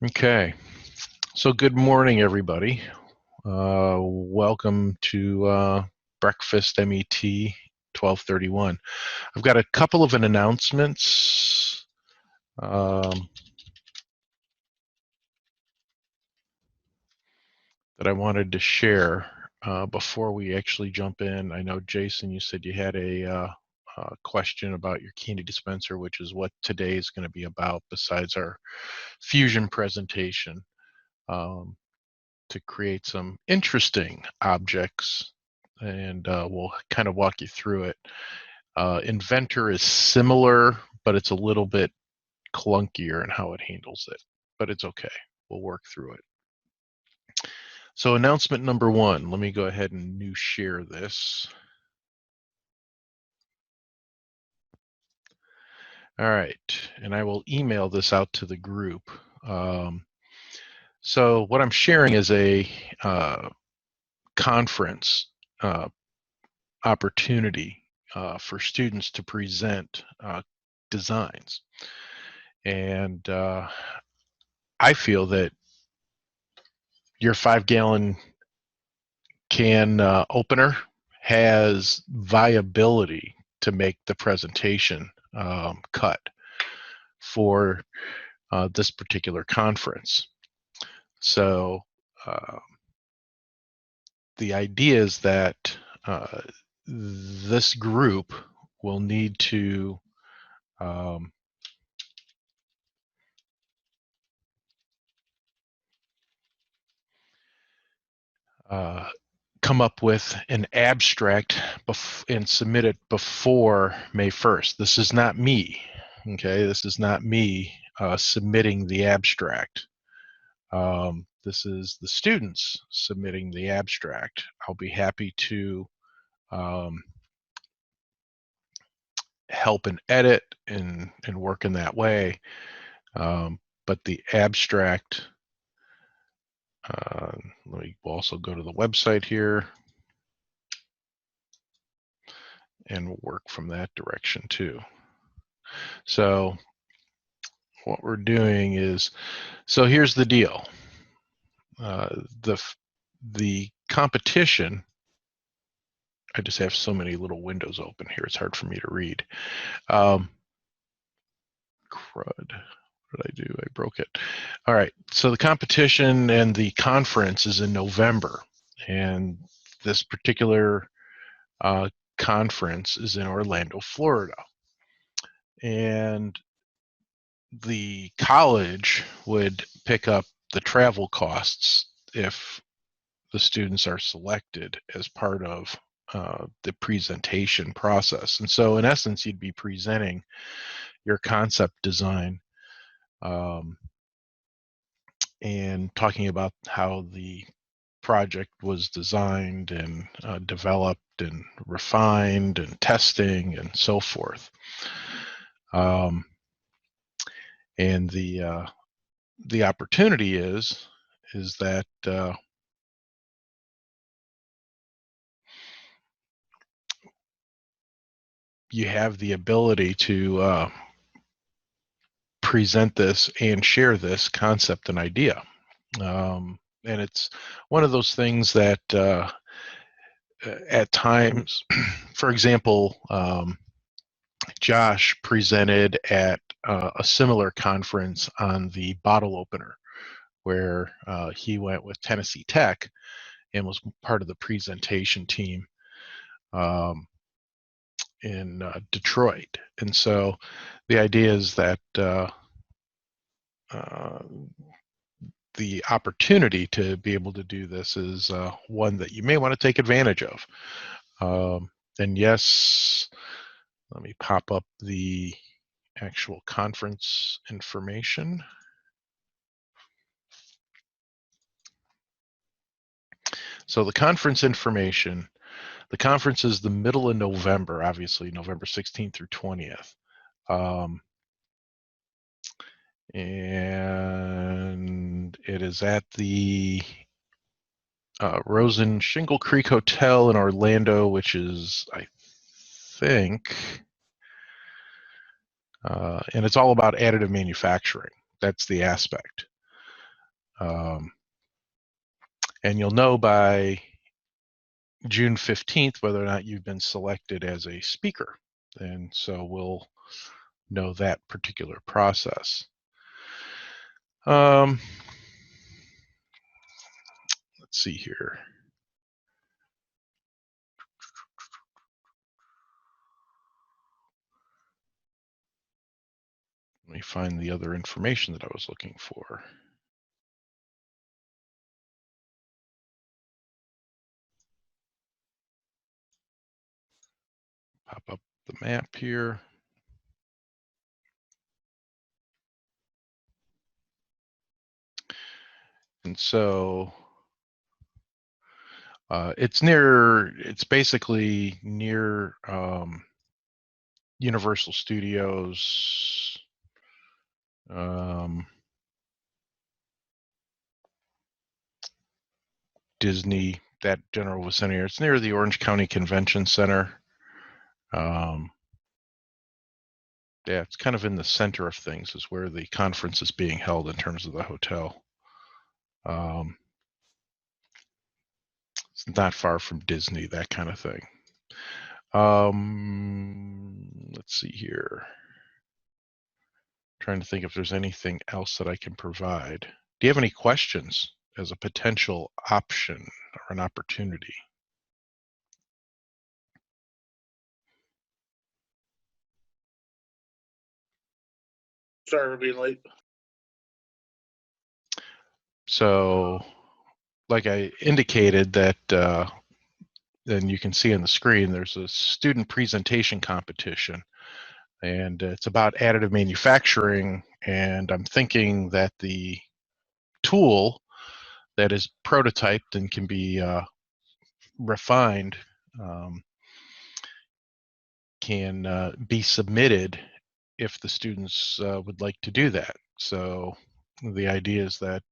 Okay, so good morning, everybody. Welcome to Breakfast MET 1231. I've got a couple of announcements that I wanted to share before we actually jump in. I know, Jason, you said you had a question about your Keeney dispenser, which is what today is going to be about besides our fusion presentation. To create some interesting objects, and we'll kind of walk you through it. Inventor is similar, but it's a little bit clunkier in how it handles it, but it's okay. We'll work through it. So announcement number one, let me go ahead and new share this. All right, and I will email this out to the group. So what I'm sharing is a conference opportunity for students to present designs. And I feel that your 5-gallon can opener has viability to make the presentation cut for this particular conference. So the idea is that this group will need to come up with an abstract and submit it before May 1st. This is not me, okay? This is not me submitting the abstract. This is the students submitting the abstract. I'll be happy to help and edit and work in that way. But the abstract, let me also go to the website here and work from that direction too. So what we're doing is, so here's the deal. The competition, I just have so many little windows open here, it's hard for me to read. Crud. What did I do? I broke it. All right, so the competition and the conference is in November, and this particular conference is in Orlando, Florida. And the college would pick up the travel costs if the students are selected as part of the presentation process. And so in essence, you'd be presenting your concept design and talking about how the project was designed and developed and refined and testing and so forth. And the opportunity is that you have the ability to present this and share this concept and idea. And it's one of those things that at times, for example, Josh presented at a similar conference on the bottle opener, where he went with Tennessee Tech and was part of the presentation team in Detroit. And so the idea is that the opportunity to be able to do this is one that you may want to take advantage of. And yes, let me pop up the actual conference information. So the conference information, the conference is the middle of November, obviously November 16th through 20th. And it is at the Rosen Shingle Creek Hotel in Orlando, which is, I think, and it's all about additive manufacturing. That's the aspect. And you'll know by June 15th whether or not you've been selected as a speaker. And so we'll know that particular process. Let's see here. Let me find the other information that I was looking for. Pop up the map here. And so it's basically near Universal Studios, Disney, that general vicinity. It's near the Orange County Convention Center. Yeah, it's kind of in the center of things is where the conference is being held in terms of the hotel. It's not far from Disney, that kind of thing. Let's see here. Trying to think if there's anything else that I can provide. Do you have any questions as a potential option or an opportunity? Sorry for being late. So, like I indicated that, then you can see on the screen, there's a student presentation competition, and it's about additive manufacturing. And I'm thinking that the tool that is prototyped and can be refined can be submitted if the students would like to do that. So the idea is that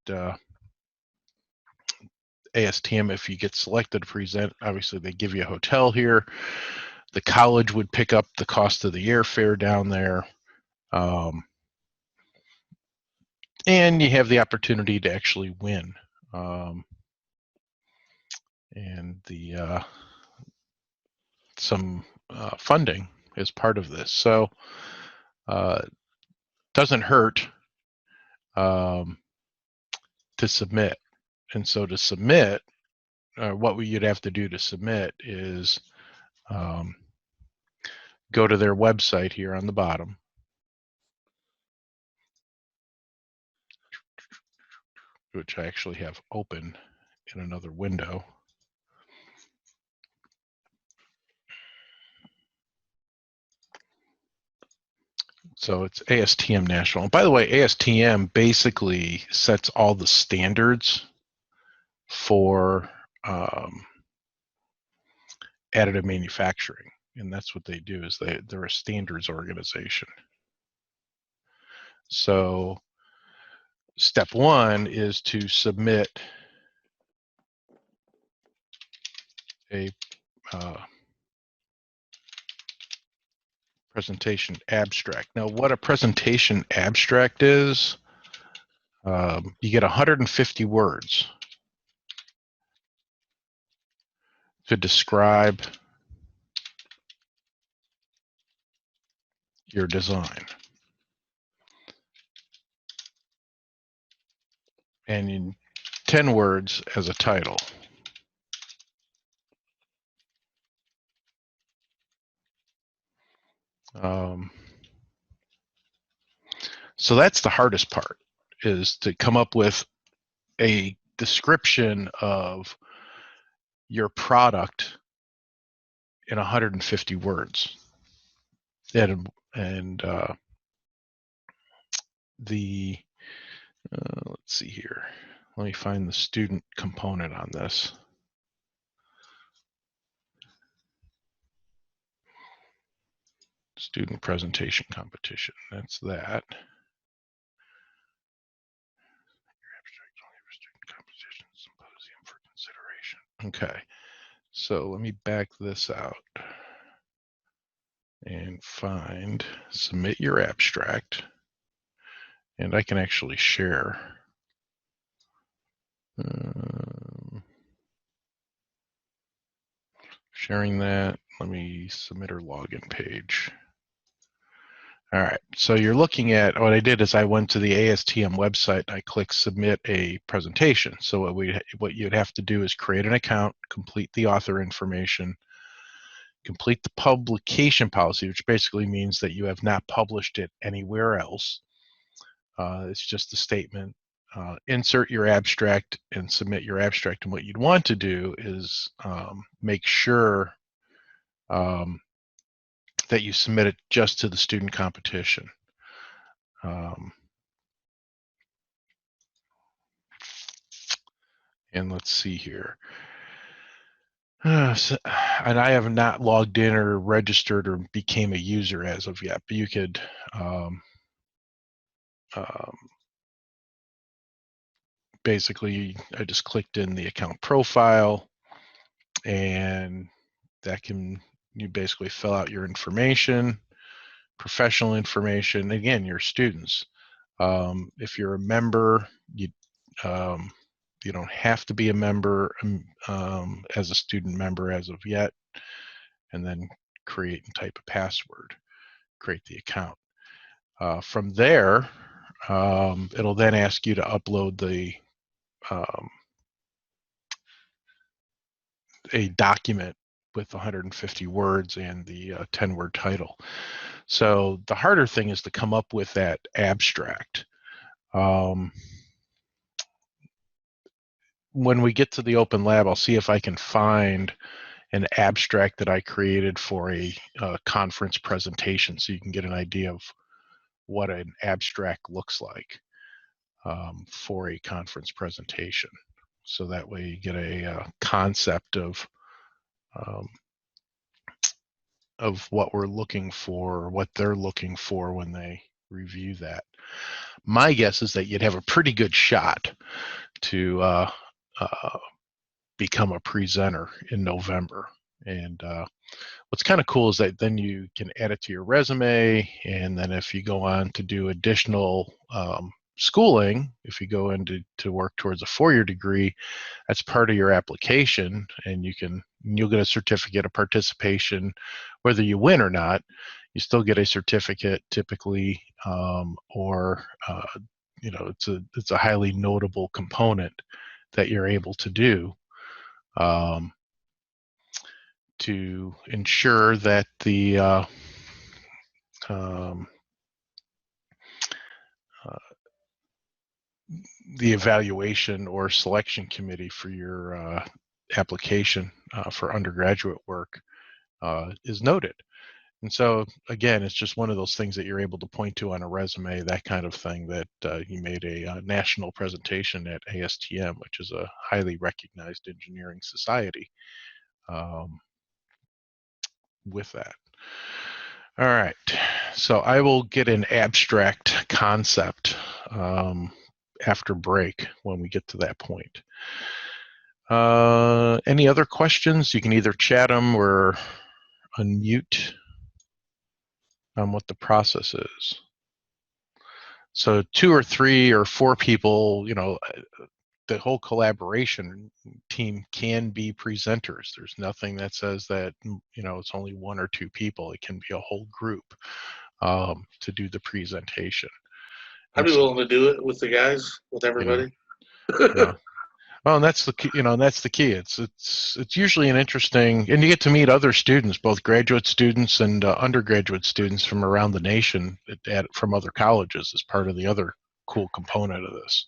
ASTM, if you get selected to present, obviously they give you a hotel here. The college would pick up the cost of the airfare down there. And you have the opportunity to actually win. And some funding is part of this. So doesn't hurt to submit. And so to submit, what you'd have to do to submit is go to their website here on the bottom. Which I actually have open in another window. So it's ASTM National. And by the way, ASTM basically sets all the standards for additive manufacturing. And that's what they do, is they're a standards organization. So step one is to submit a presentation abstract. Now, what a presentation abstract is, you get 150 words to describe your design. And in 10 words as a title. So that's the hardest part, is to come up with a description of your product in 150 words. And let's see here. Let me find the student component on this. Student presentation competition, that's that. Symposium for consideration. Okay, so let me back this out and find submit your abstract, and I can actually share Sharing that. Let me submit our login page. All right, so you're looking at, what I did is I went to the ASTM website, I clicked submit a presentation. So what you'd have to do is create an account, complete the author information, complete the publication policy, which basically means that you have not published it anywhere else. It's just a statement. Insert your abstract and submit your abstract. And what you'd want to do is make sure that you submit it just to the student competition. And let's see here. And I have not logged in or registered or became a user as of yet, but you could basically, I just clicked in the account profile, and that can, you basically fill out your information, professional information, again, your students. If you're a member, you don't have to be a member as a student member as of yet, and then create and type a password, create the account. From there, it'll then ask you to upload a document with 150 words and the 10-word title. So the harder thing is to come up with that abstract. When we get to the open lab, I'll see if I can find an abstract that I created for a conference presentation, so you can get an idea of what an abstract looks like for a conference presentation. So that way you get a concept of what we're looking for, or what they're looking for when they review that. My guess is that you'd have a pretty good shot to become a presenter in November. And what's kind of cool is that then you can add it to your resume, and then if you go on to do additional schooling, if you go into work towards a 4-year degree, that's part of your application, and you'll get a certificate of participation. Whether you win or not, you still get a certificate typically, or it's a highly notable component that you're able to do to ensure that the evaluation or selection committee for your application for undergraduate work is noted. And so, again, it's just one of those things that you're able to point to on a resume, that kind of thing, that you made a national presentation at ASTM, which is a highly recognized engineering society, with that. All right, so I will get an abstract concept after break when we get to that point. Any other questions? You can either chat them or unmute on what the process is. So 2 or 3 or 4 people, the whole collaboration team can be presenters. There's nothing that says that, it's only 1 or 2 people. It can be a whole group to do the presentation. I'd be willing to do it with the guys, with everybody. Yeah. Well, and that's the key. It's usually an interesting, and you get to meet other students, both graduate students and undergraduate students from around the nation from other colleges, as part of the other cool component of this.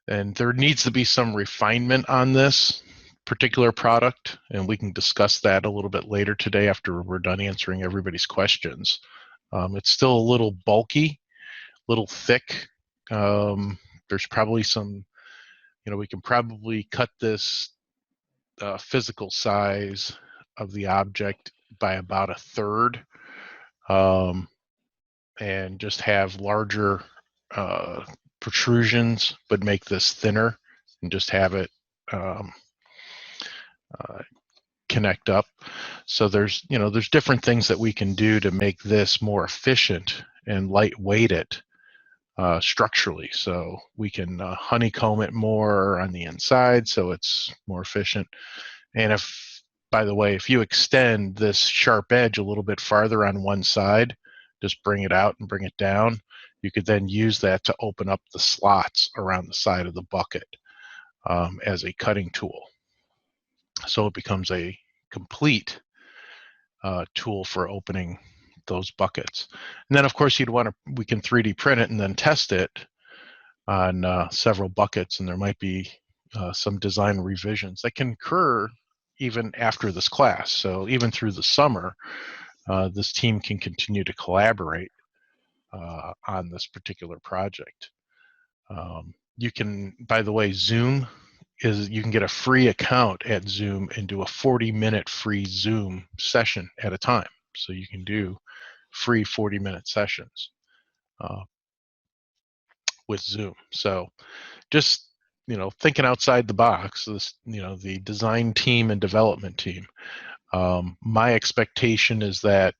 And there needs to be some refinement on this particular product, and we can discuss that a little bit later today after we're done answering everybody's questions. It's still a little bulky, a little thick. There's probably some, we can probably cut this physical size of the object by about 1/3, and just have larger protrusions, but make this thinner and just have it connect up. So there's different things that we can do to make this more efficient and lightweight it structurally. So we can honeycomb it more on the inside so it's more efficient. And if, by the way, if you extend this sharp edge a little bit farther on one side, just bring it out and bring it down, you could then use that to open up the slots around the side of the bucket as a cutting tool. So it becomes a complete tool for opening those buckets. And then of course we can 3D print it and then test it on several buckets, and there might be some design revisions that can occur even after this class. So even through the summer, this team can continue to collaborate on this particular project. You can, by the way, Zoom you can get a free account at Zoom and do a 40-minute free Zoom session at a time. So you can do free 40-minute sessions with Zoom. So just, thinking outside the box, the design team and development team. My expectation is that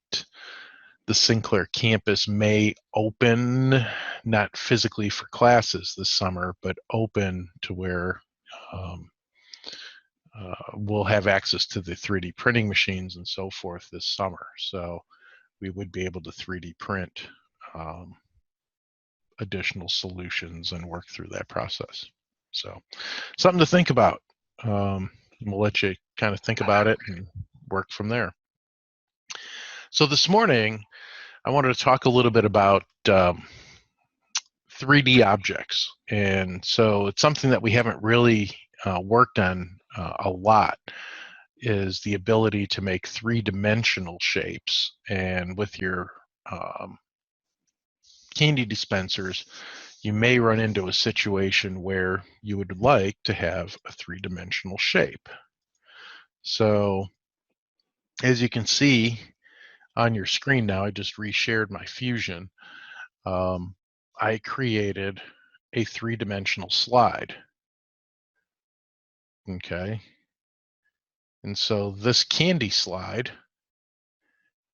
the Sinclair campus may open, not physically for classes this summer, but open to where we'll have access to the 3D printing machines and so forth this summer. So we would be able to 3D print additional solutions and work through that process. So something to think about. We'll let you kind of think about it and work from there. So this morning, I wanted to talk a little bit about 3D objects. And so it's something that we haven't really worked on a lot, is the ability to make three-dimensional shapes. And with your candy dispensers, you may run into a situation where you would like to have a three-dimensional shape. So as you can see on your screen now, I just reshared my Fusion. I created a three-dimensional slide. Okay. And so this candy slide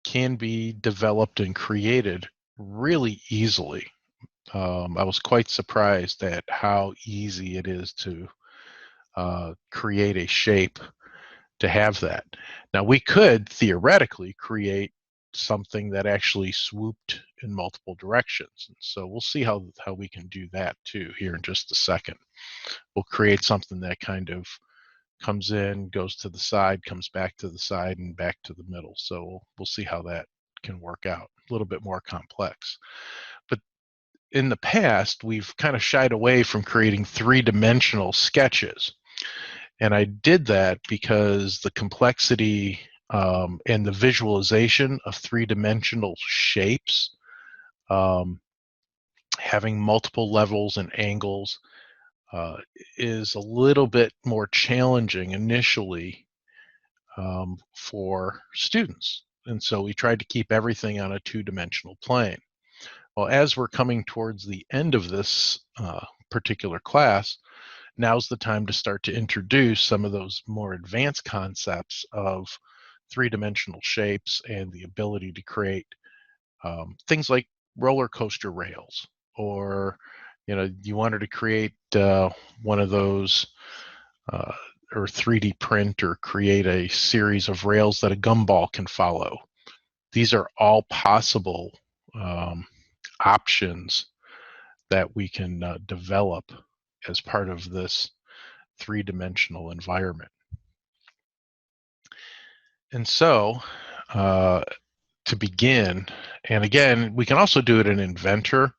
can be developed and created really easily. I was quite surprised at how easy it is to create a shape to have that. Now we could theoretically create something that actually swooped in multiple directions. And so we'll see how we can do that too here in just a second. We'll create something that kind of comes in, goes to the side, comes back to the side, and back to the middle. So we'll see how that can work out. A little bit more complex. But in the past, we've kind of shied away from creating three-dimensional sketches. And I did that because the complexity and the visualization of three-dimensional shapes, having multiple levels and angles, is a little bit more challenging initially for students. And so we tried to keep everything on a two-dimensional plane. Well, as we're coming towards the end of this particular class, now's the time to start to introduce some of those more advanced concepts of three-dimensional shapes and the ability to create things like roller coaster rails, or you wanted to create one of those or 3D print or create a series of rails that a gumball can follow. These are all possible options that we can develop as part of this three-dimensional environment. And so to begin, and again, we can also do it in Inventor.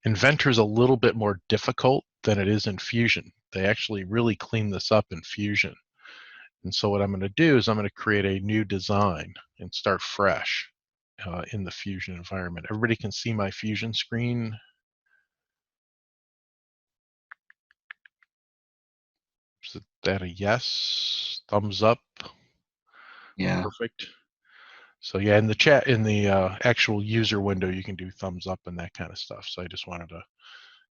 Inventor is a little bit more difficult than it is in Fusion. They actually really clean this up in Fusion. And so what I'm going to do is I'm going to create a new design and start fresh in the Fusion environment. Everybody can see my Fusion screen. Is that a yes? Thumbs up? Yeah. Perfect. So yeah, in the chat, in the actual user window, you can do thumbs up and that kind of stuff. So I just wanted to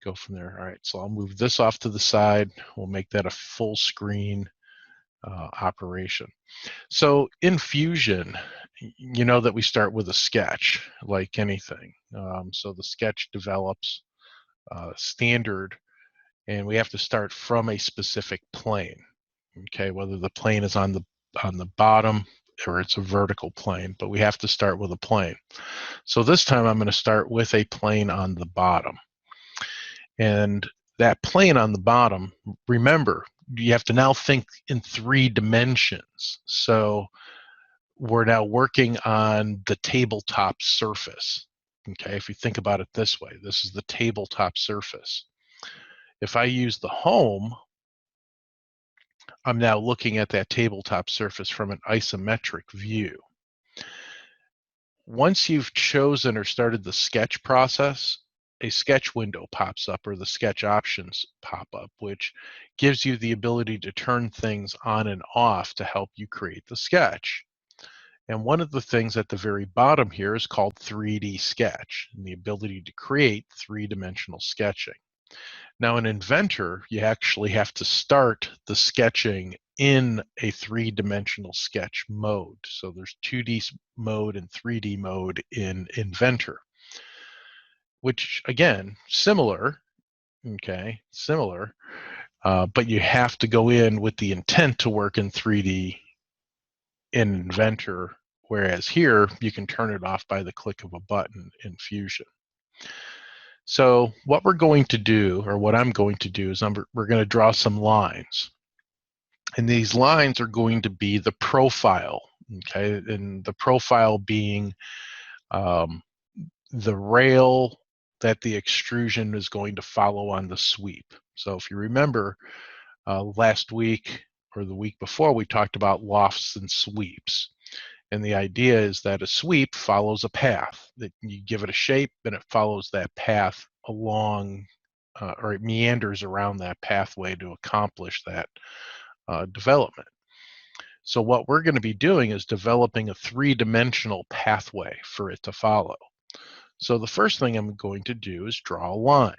go from there. All right, so I'll move this off to the side. We'll make that a full screen operation. So in Fusion, you know that we start with a sketch, like anything. So the sketch develops standard, and we have to start from a specific plane. Okay, whether the plane is on the bottom or it's a vertical plane, but we have to start with a plane. So this time I'm going to start with a plane on the bottom. And that plane on the bottom, remember, you have to now think in 3 dimensions. So we're now working on the tabletop surface. Okay, if you think about it this way, this is the tabletop surface. If I use the home, I'm now looking at that tabletop surface from an isometric view. Once you've chosen or started the sketch process, a sketch window pops up, or the sketch options pop up, which gives you the ability to turn things on and off to help you create the sketch. And one of the things at the very bottom here is called 3D sketch, and the ability to create 3-dimensional sketching. Now in Inventor, you actually have to start the sketching in a 3-dimensional sketch mode. So there's 2D mode and 3D mode in Inventor, which again, similar, okay, similar, but you have to go in with the intent to work in 3D in Inventor, whereas here you can turn it off by the click of a button in Fusion. So what we're going to do, or what I'm going to do, is we're going to draw some lines. And these lines are going to be the profile, okay? And the profile being the rail that the extrusion is going to follow on the sweep. So if you remember, last week or the week before, we talked about lofts and sweeps. And the idea is that a sweep follows a path, that you give it a shape and it follows that path along, or it meanders around that pathway to accomplish that development. So what we're going to be doing is developing a 3-dimensional pathway for it to follow. So the first thing I'm going to do is draw a line.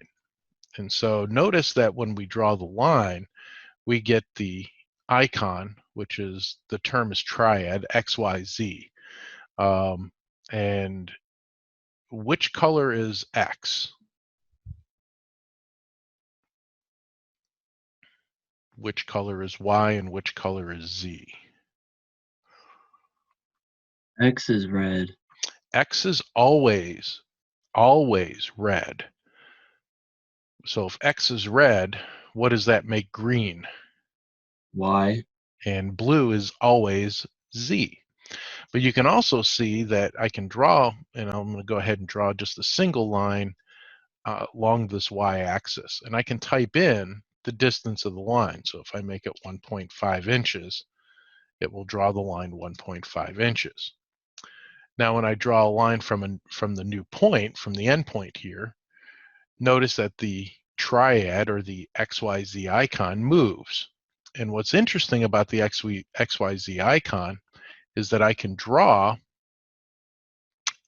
And so notice that when we draw the line, we get the icon, which is, the term is triad, XYZ. And which color is X? Which color is Y, and which color is Z? X is red. X is always red. So if X is red, what does that make green? Y. And blue is always Z. But you can also see that I can draw, and I'm going to go ahead and draw just a single line along this y-axis. And I can type in the distance of the line. So if I make it 1.5 inches, it will draw the line 1.5 inches. Now when I draw a line from the new point, from the end point here, notice that the triad, or the XYZ icon, moves. And what's interesting about the XYZ icon is that I can draw,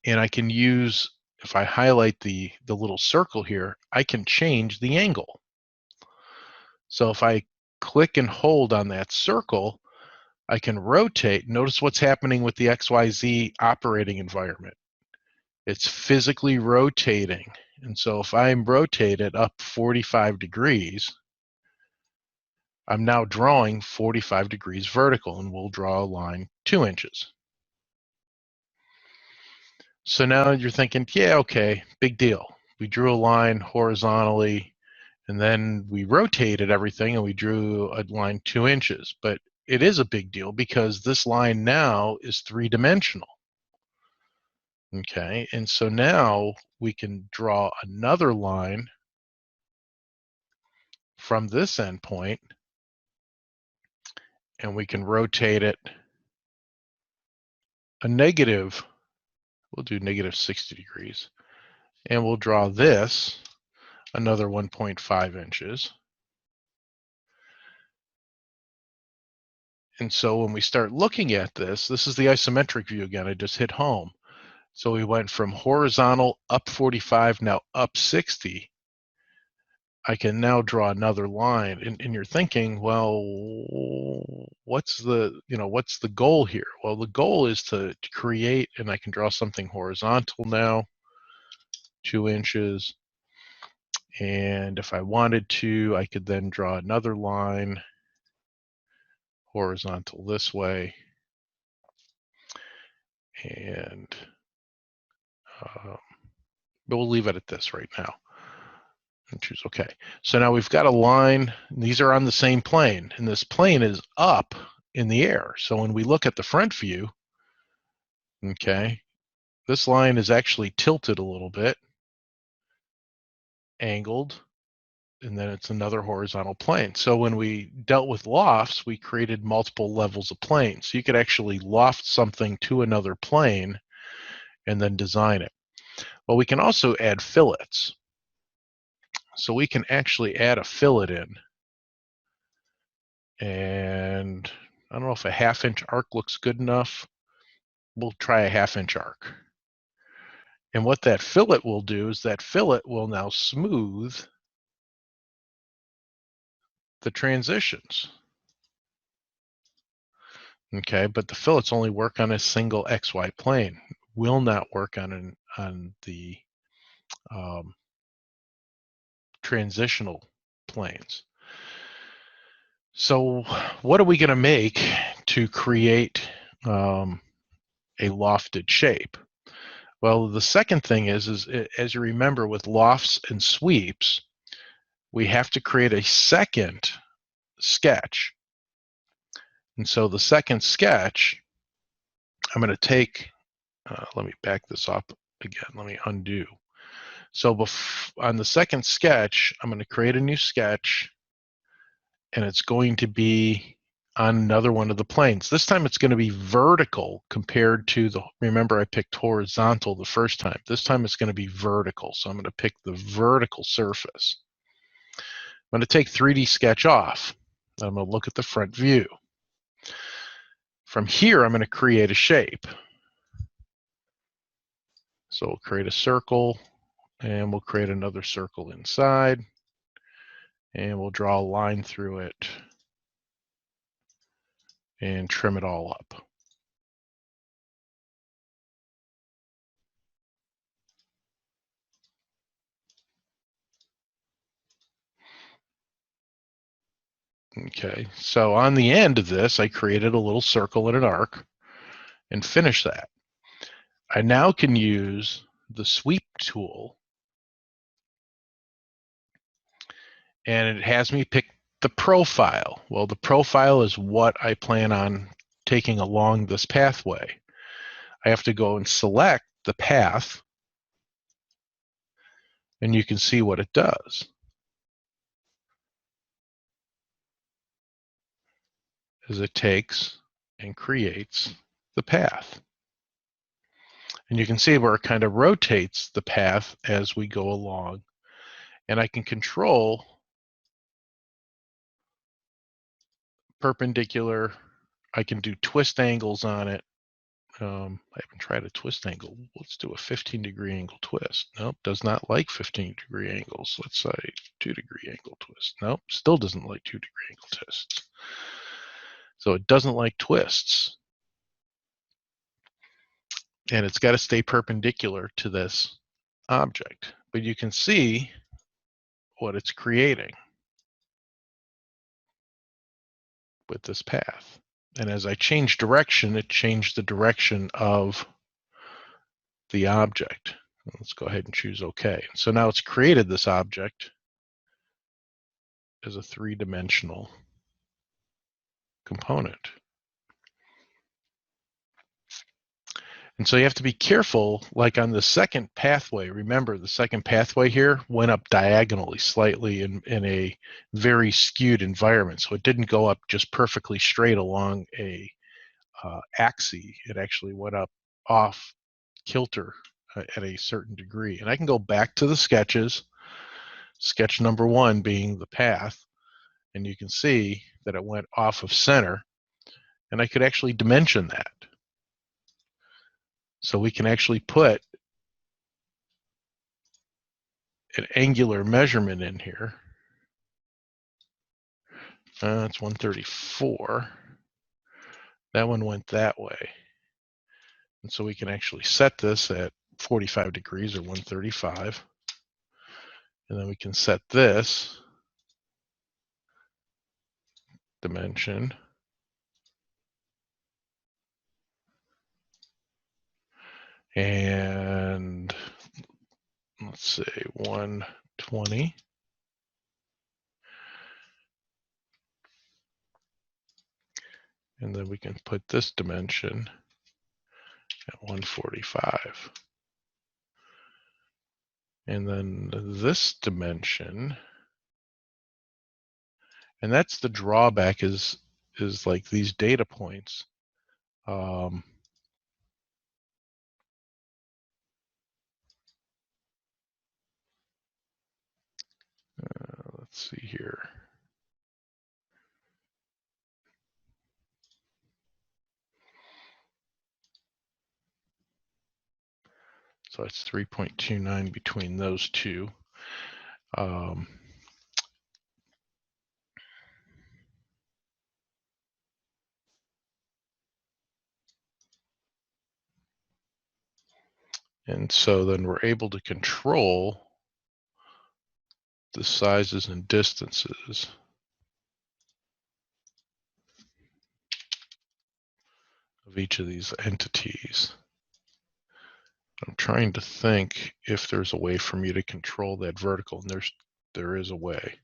and I can use, if I highlight the little circle here, I can change the angle. So if I click and hold on that circle, I can rotate. Notice what's happening with the XYZ operating environment. It's physically rotating. And so if I rotate it up 45 degrees, I'm now drawing 45 degrees vertical, and we'll draw a line 2 inches. So now you're thinking, yeah, okay, big deal. We drew a line horizontally, and then we rotated everything, and we drew a line 2 inches. But it is a big deal because this line now is 3-dimensional. Okay, and so now we can draw another line from this endpoint, and we can rotate it a negative, we'll do negative 60 degrees, and we'll draw this another 1.5 inches. And so when we start looking at this, this is the isometric view again. I just hit home. So we went from horizontal up 45, now up 60. I can now draw another line, and you're thinking, well, what's the goal here? Well, the goal is to create, and I can draw something horizontal now, 2 inches, And if I wanted to, I could then draw another line horizontal this way. And but we'll leave it at this right now and choose OK. So now we've got a line. These are on the same plane, and this plane is up in the air. So when we look at the front view, okay, this line is actually tilted a little bit, angled, and then it's another horizontal plane. So when we dealt with lofts, we created multiple levels of planes. So you could actually loft something to another plane and then design it. Well, we can also add fillets. So we can actually add a fillet in. And I don't know if a 1/2 inch arc looks good enough. We'll try a 1/2 inch arc. And what that fillet will do is that fillet will now smooth the transitions. Okay, but the fillets only work on a single XY plane. Will not work on the transitional planes. So what are we going to make to create a lofted shape? Well, the second thing is as you remember with lofts and sweeps, we have to create a second sketch. And so the second sketch, I'm going to take, let me back this up again. Let me undo. So on the second sketch, I'm going to create a new sketch, and it's going to be on another one of the planes. This time it's going to be vertical compared to remember I picked horizontal the first time. This time it's going to be vertical. So I'm going to pick the vertical surface. I'm going to take 3D Sketch off. I'm going to look at the front view. From here, I'm going to create a shape. So we'll create a circle, and we'll create another circle inside, and we'll draw a line through it and trim it all up. Okay, so on the end of this, I created a little circle and an arc and finished that. I now can use the sweep tool, and it has me pick the profile. Well, the profile is what I plan on taking along this pathway. I have to go and select the path, and you can see what it does. Is it takes and creates the path. And you can see where it kind of rotates the path as we go along. And I can control perpendicular. I can do twist angles on it. I haven't tried a twist angle. Let's do a 15-degree angle twist. Nope, does not like 15-degree angles. Let's say 2-degree angle twist. Nope, still doesn't like 2-degree angle twists. So it doesn't like twists. And it's got to stay perpendicular to this object. But you can see what it's creating with this path. And as I change direction, it changed the direction of the object. Let's go ahead and choose OK. So now it's created this object as a 3-dimensional component. And so you have to be careful, like on the second pathway. Remember, the second pathway here went up diagonally slightly in a very skewed environment. So it didn't go up just perfectly straight along a axis. It actually went up off kilter at a certain degree. And I can go back to the sketches, sketch number 1 being the path, and you can see that it went off of center, and I could actually dimension that. So we can actually put an angular measurement in here. It's 134. That one went that way. And so we can actually set this at 45 degrees or 135. And then we can set this dimension. And let's say 120. And then we can put this dimension at 145. And then this dimension, and that's the drawback is like these data points. Let's see here. So it's 3.29 between those two. And so then we're able to control the sizes and distances of each of these entities. I'm trying to think if there's a way for me to control that vertical, and there is a way.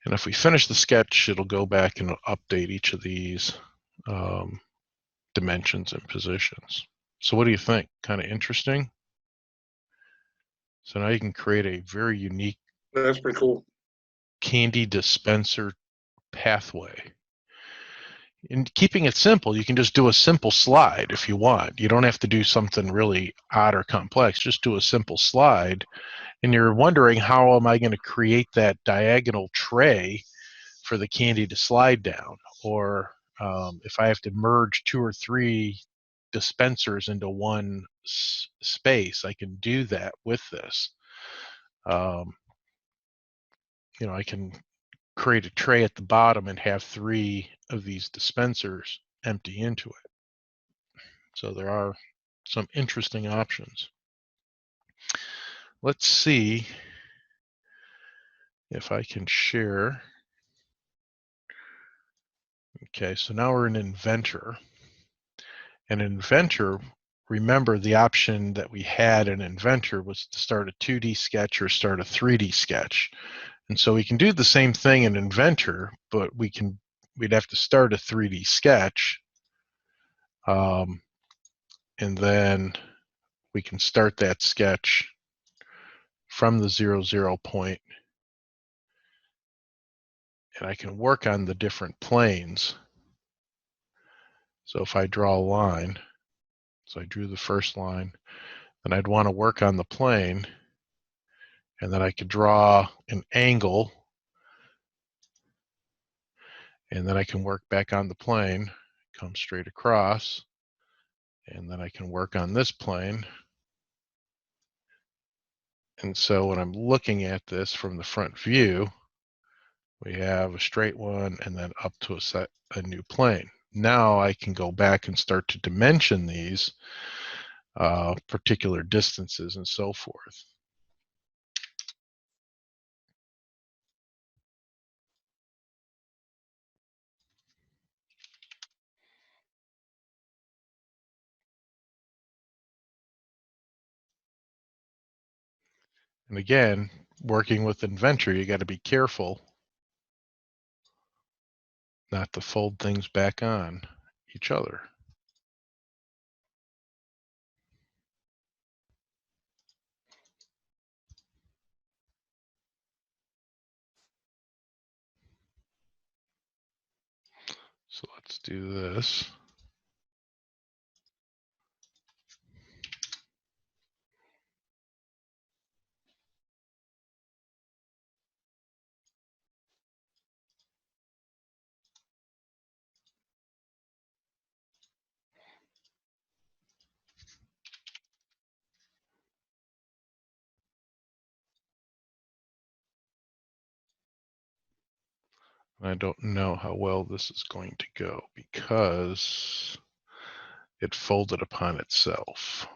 And if we finish the sketch, it'll go back and update each of these dimensions and positions. So what do you think? Kind of interesting? So now you can create a very unique That's pretty cool. candy dispenser pathway. In keeping it simple, you can just do a simple slide if you want. You don't have to do something really odd or complex. Just do a simple slide. And you're wondering, how am I going to create that diagonal tray for the candy to slide down? Or if I have to merge 2 or 3 dispensers into one space, I can do that with this. You know, I can create a tray at the bottom and have 3 of these dispensers empty into it. So there are some interesting options. Let's see if I can share. Okay, so now we're in Inventor. And Inventor, remember the option that we had in Inventor was to start a 2D sketch or start a 3D sketch. And so we can do the same thing in Inventor, but we'd have to start a 3D sketch. And then we can start that sketch from the 0, 0 point. And I can work on the different planes. So if I draw a line, so I drew the first line, then I'd want to work on the plane, and then I could draw an angle, and then I can work back on the plane, come straight across, and then I can work on this plane. And so when I'm looking at this from the front view, we have a straight one and then up to a new plane. Now I can go back and start to dimension these particular distances and so forth. And again, working with Inventor, you got to be careful not to fold things back on each other. So let's do this. I don't know how well this is going to go because it folded upon itself.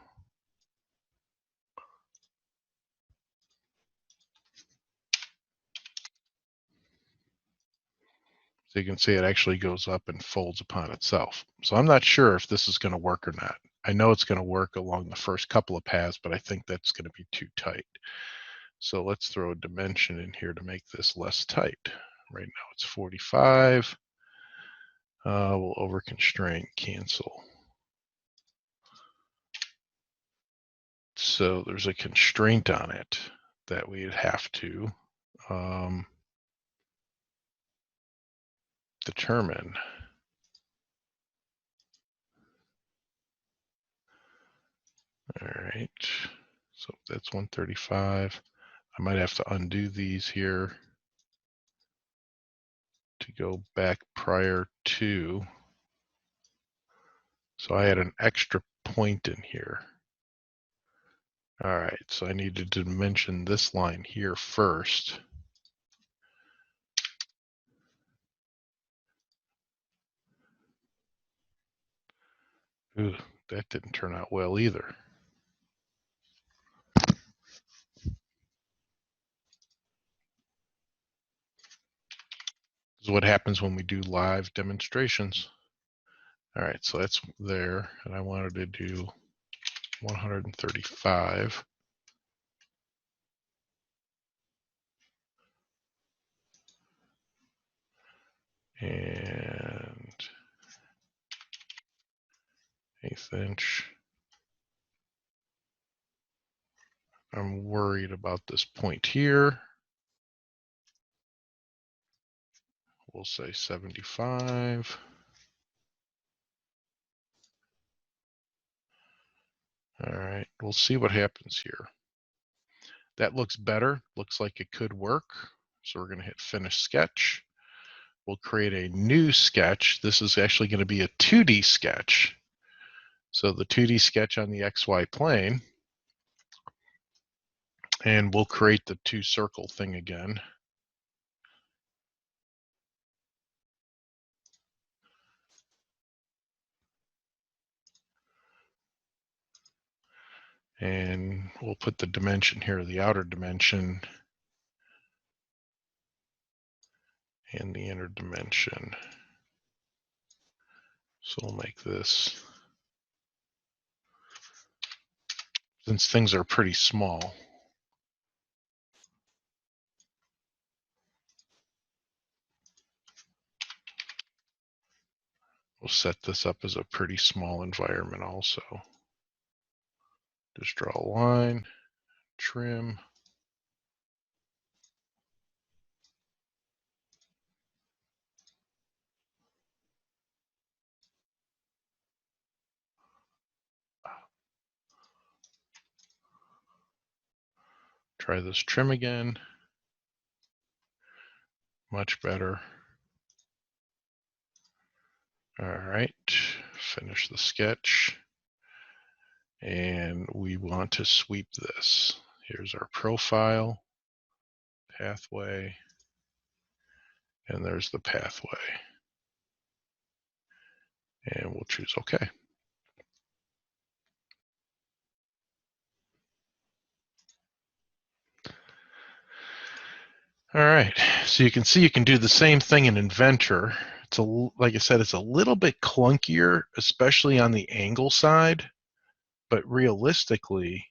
So you can see it actually goes up and folds upon itself. So I'm not sure if this is going to work or not. I know it's going to work along the first couple of paths, but I think that's going to be too tight. So let's throw a dimension in here to make this less tight. Right now it's 45. We'll over constrain, cancel. So there's a constraint on it that we'd have to determine. All right, so that's 135. I might have to undo these here to go back prior to. So I had an extra point in here. All right, so I needed to dimension this line here first. Ooh, that didn't turn out well either. This is what happens when we do live demonstrations. All right, so that's there, and I wanted to do 135. And 1/8 inch. I'm worried about this point here. We'll say 75. All right, we'll see what happens here. That looks better, looks like it could work. So we're gonna hit finish sketch. We'll create a new sketch. This is actually gonna be a 2D sketch. So the 2D sketch on the XY plane. And we'll create the 2 circle thing again. And we'll put the dimension here, the outer dimension, and the inner dimension. So we'll make this, since things are pretty small, we'll set this up as a pretty small environment also. Just draw a line, trim. Try this trim again. Much better. All right, finish the sketch. And we want to sweep this. Here's our profile, pathway, and there's the pathway. And we'll choose OK. All right, so you can see you can do the same thing in Inventor. It's like I said, it's a little bit clunkier, especially on the angle side, but realistically,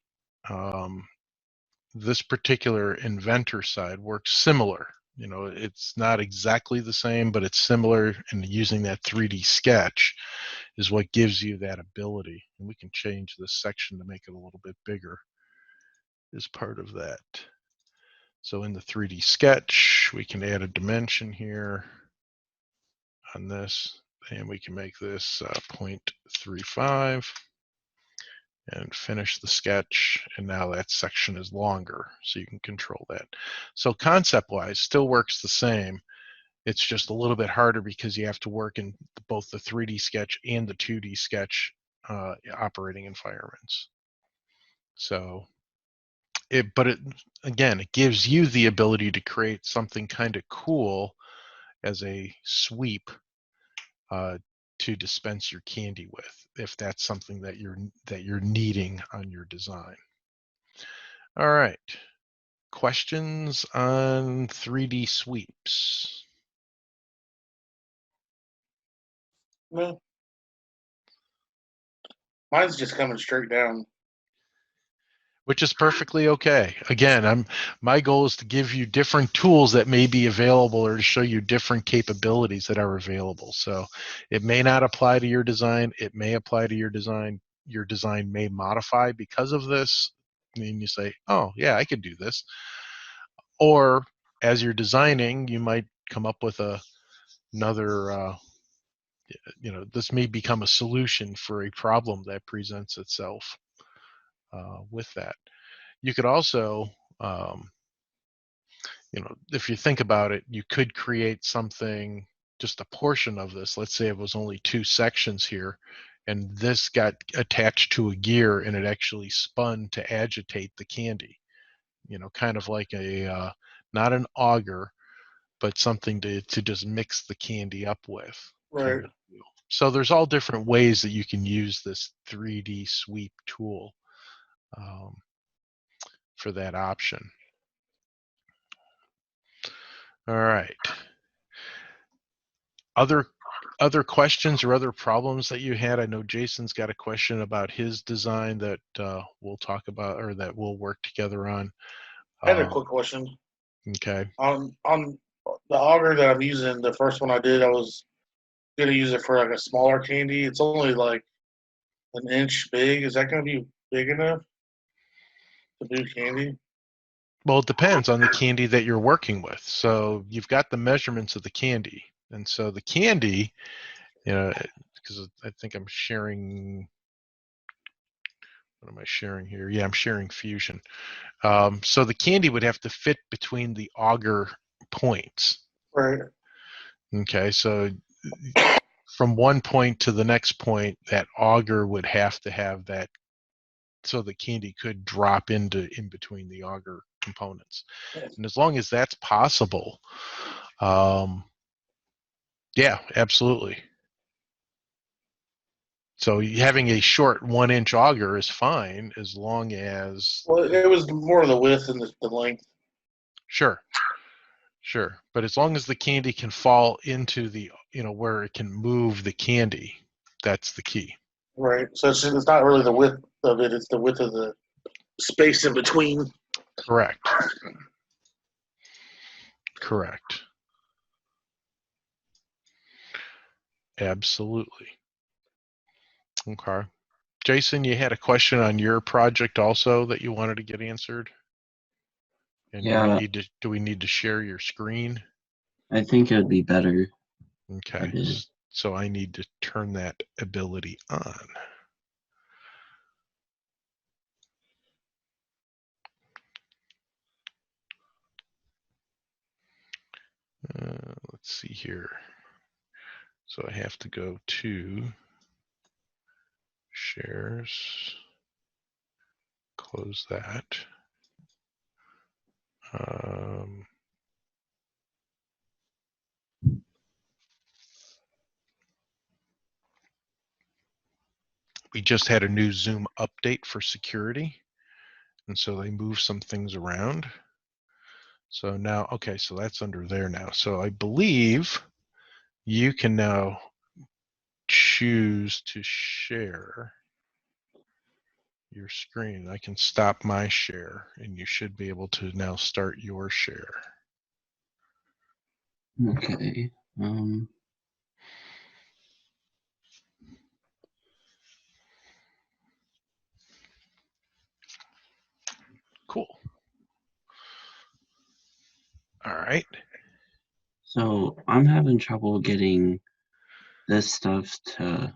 this particular Inventor side works similar. You know, it's not exactly the same, but it's similar, and using that 3D sketch is what gives you that ability. And we can change this section to make it a little bit bigger as part of that. So in the 3D sketch, we can add a dimension here on this, and we can make this 0.35 and finish the sketch. And now that section is longer, so you can control that. So concept-wise, still works the same. It's just a little bit harder because you have to work in both the 3D sketch and the 2D sketch operating environments. So but again, it gives you the ability to create something kind of cool as a sweep to dispense your candy with, if that's something that you're needing on your design. All right, questions on 3D sweeps? No. Mine's just coming straight down. Which is perfectly okay. Again, my goal is to give you different tools that may be available or to show you different capabilities that are available. So it may not apply to your design. It may apply to your design. Your design may modify because of this. And you say, oh, yeah, I could do this. Or as you're designing, you might come up with another, this may become a solution for a problem that presents itself with that. You could also, if you think about it, you could create something, just a portion of this. Let's say it was only 2 sections here, and this got attached to a gear and it actually spun to agitate the candy. Kind of like not an auger, but something to just mix the candy up with. Right. Kind of deal. So there's all different ways that you can use this 3D sweep tool for that option. All right. Other questions or other problems that you had? I know Jason's got a question about his design that we'll talk about, or that we'll work together on. I had a quick question. Okay. On the auger that I'm using, the first one I did, I was gonna use it for like a smaller candy. It's only like an inch big. Is that gonna be big enough to do candy? Well, it depends on the candy that you're working with. So you've got the measurements of the candy, and so the candy, because I think I'm sharing. What am I sharing here? Yeah, I'm sharing Fusion. So the candy would have to fit between the auger points. Right. Okay, so from one point to the next point, that auger would have to have that, so the candy could drop in between the auger components. And as long as that's possible, yeah, absolutely. So having a short 1-inch auger is fine as long as. Well, it was more the width and the length. Sure. But as long as the candy can fall into the, where it can move the candy, that's the key. Right. So it's not really the width of it; it's the width of the space in between. Correct. Absolutely. Okay. Jason, you had a question on your project also that you wanted to get answered? And Yeah. do we need to share your screen? I think it would be better. Okay. So I need to turn that ability on. Let's see here. So I have to go to shares, close that. We just had a new Zoom update for security, and so they moved some things around. So now, okay, so that's under there now. So I believe you can now choose to share your screen. I can stop my share, and you should be able to now start your share. Okay. Cool. All right. So I'm having trouble getting this stuff to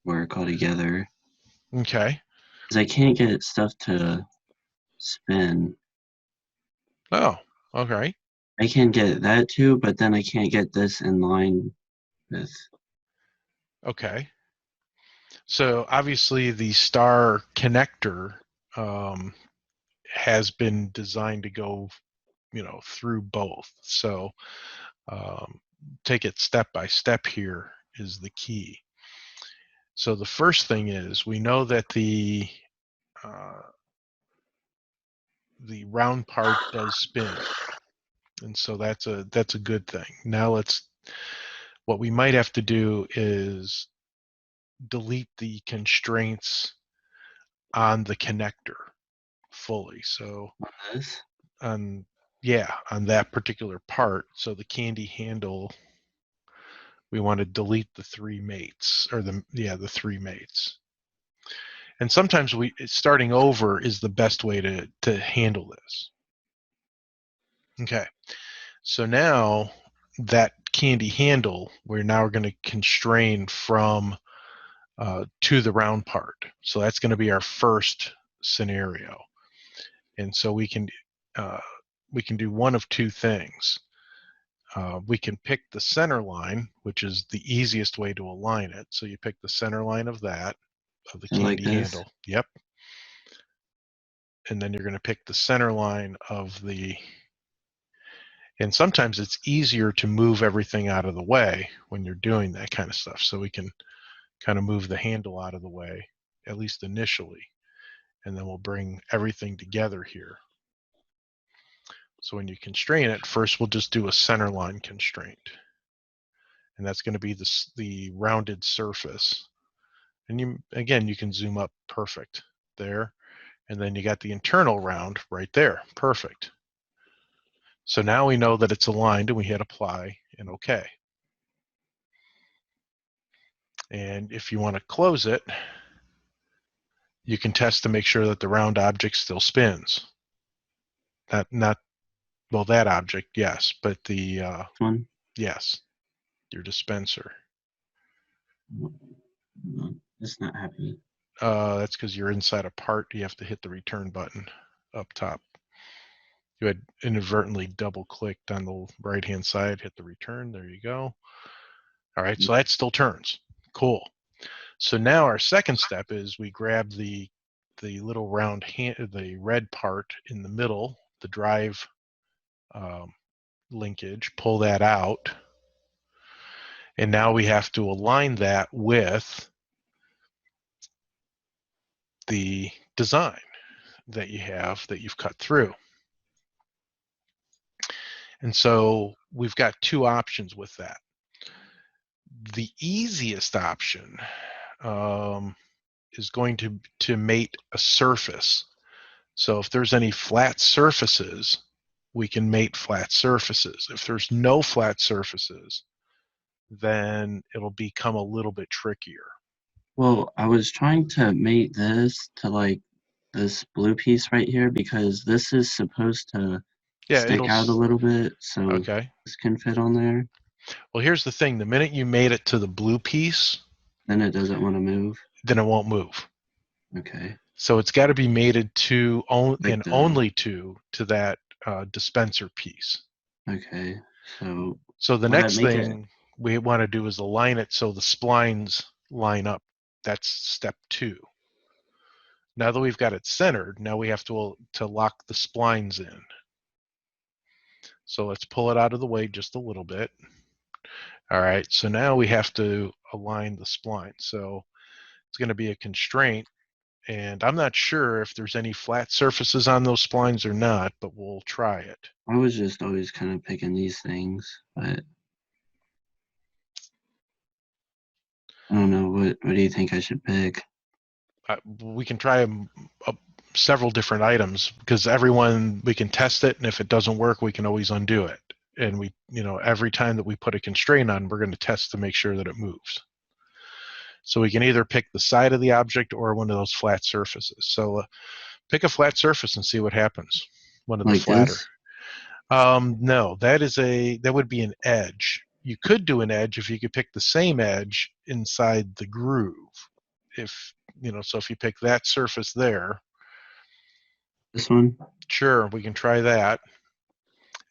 work all together. Okay. 'Cause I can't get stuff to spin. Oh, okay. I can get that too, but then I can't get this in line with. Okay. So obviously the star connector has been designed to go, through both. So take it step by step here is the key. So the first thing is we know that the round part does spin, and so that's a good thing. Now let's What we might have to do is delete the constraints on the connector fully. So On this? on, yeah, on that particular part. So the candy handle, we want to delete the 3 mates, or the 3 mates. And sometimes starting over is the best way to handle this. Okay, so now that candy handle, we're now going to constrain from to the round part. So that's going to be our first scenario. And so we can do one of two things. We can pick the center line, which is the easiest way to align it. So you pick the center line of the So like candy this? handle. Yep. And then you're going to pick the center line of and sometimes it's easier to move everything out of the way when you're doing that kind of stuff. So we can kind of move the handle out of the way, at least initially, and then we'll bring everything together here. So when you constrain it, first we'll just do a center line constraint. And that's going to be the rounded surface. And again, you can zoom up perfect there. And then you got the internal round right there. Perfect. So now we know that it's aligned, and we hit apply and OK. And if you want to close it, you can test to make sure that the round object still spins. Well, that object, yes, but the One? yes, your dispenser. No, it's not happening. That's because you're inside a part. You have to hit the return button up top. You had inadvertently double clicked on the right hand side, hit the return. There you go. All right, so that still turns. Cool. So now our second step is we grab the little round the red part in the middle, the drive linkage, pull that out. And now we have to align that with the design that you have that you've cut through. And so we've got two options with that. The easiest option is going to mate a surface. So if there's any flat surfaces, we can mate flat surfaces. If there's no flat surfaces, then it'll become a little bit trickier. Well, I was trying to mate this to like this blue piece right here because this is supposed to Yeah, stick out a little bit, so okay. this can fit on there. Well, here's the thing. The minute you made it to the blue piece, Then it doesn't want to move. then it won't move. Okay. So it's got to be mated to Like only to that dispenser piece. Okay. So So the will that next make it? thing we want to do is align it so the splines line up. That's step 2. Now that we've got it centered, now we have to lock the splines in. So let's pull it out of the way just a little bit. All right, so now we have to align the spline. So it's going to be a constraint, and I'm not sure if there's any flat surfaces on those splines or not, but we'll try it. I was just always kind of picking these things, but I don't know. What do you think I should pick? We can try several different items because everyone, we can test it, and if it doesn't work, we can always undo it. And we, every time that we put a constraint on, we're going to test to make sure that it moves. So we can either pick the side of the object or one of those flat surfaces. So pick a flat surface and see what happens. One of the Like flatter. this? No, that would be an edge. You could do an edge if you could pick the same edge inside the groove. If so if you pick that surface there. This one? Sure, we can try that.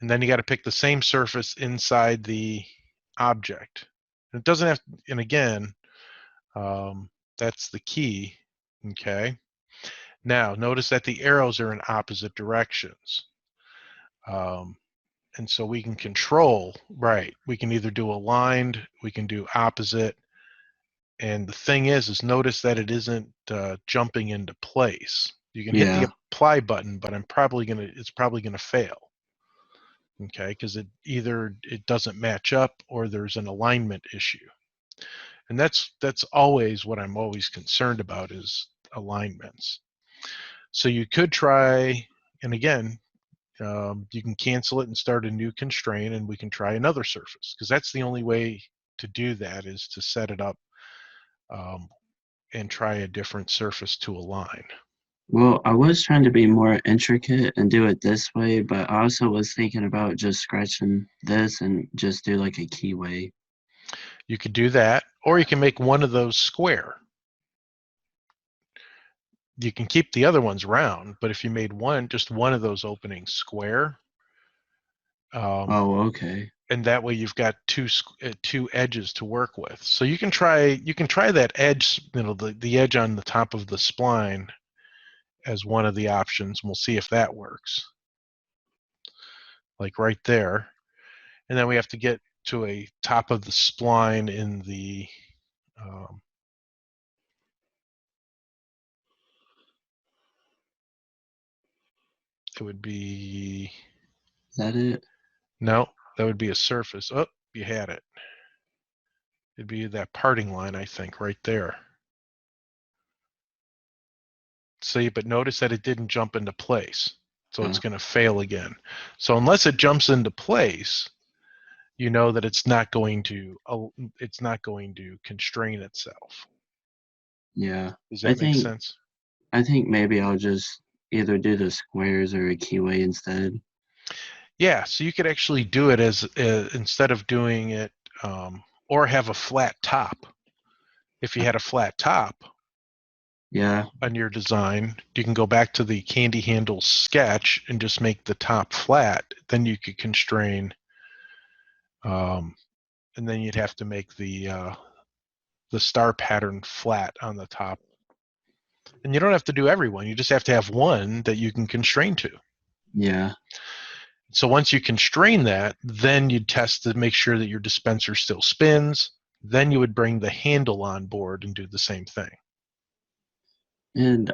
And then you got to pick the same surface inside the object. It doesn't have, and again, that's the key. Okay. Now notice that the arrows are in opposite directions. And so we can control, right, we can either do aligned, we can do opposite. And the thing is notice that it isn't jumping into place. You can hit the apply button, but it's probably gonna fail. Okay, because it doesn't match up or there's an alignment issue. And that's always what I'm always concerned about is alignments. So you could try, and again, you can cancel it and start a new constraint, and we can try another surface, because that's the only way to do that is to set it up and try a different surface to align. Well, I was trying to be more intricate and do it this way, but I also was thinking about just scratching this and just do like a keyway. You could do that, or you can make one of those square. You can keep the other ones round, but if you made just one of those openings square, Oh, okay. and that way you've got two edges to work with. So you can try that edge, the edge on the top of the spline as one of the options. And we'll see if that works. Like right there. And then we have to get to a top of the spline in the it would be Is that it? no, that would be a surface. Oh, you had it. It'd be that parting line, I think, right there. See, but notice that it didn't jump into place. So it's Oh, going to fail again. So unless it jumps into place, you know that it's not going to constrain itself. yeah. Does I that make think sense? I think maybe I'll just either do the squares or a keyway instead. Yeah, so you could actually do it as instead of doing it or have a flat top. If you had a flat top Yeah, on your design, you can go back to the candy handle sketch and just make the top flat. Then you could constrain, and then you'd have to make the star pattern flat on the top. And you don't have to do every one. You just have to have one that you can constrain to. yeah. So once you constrain that, then you'd test to make sure that your dispenser still spins. Then you would bring the handle on board and do the same thing. And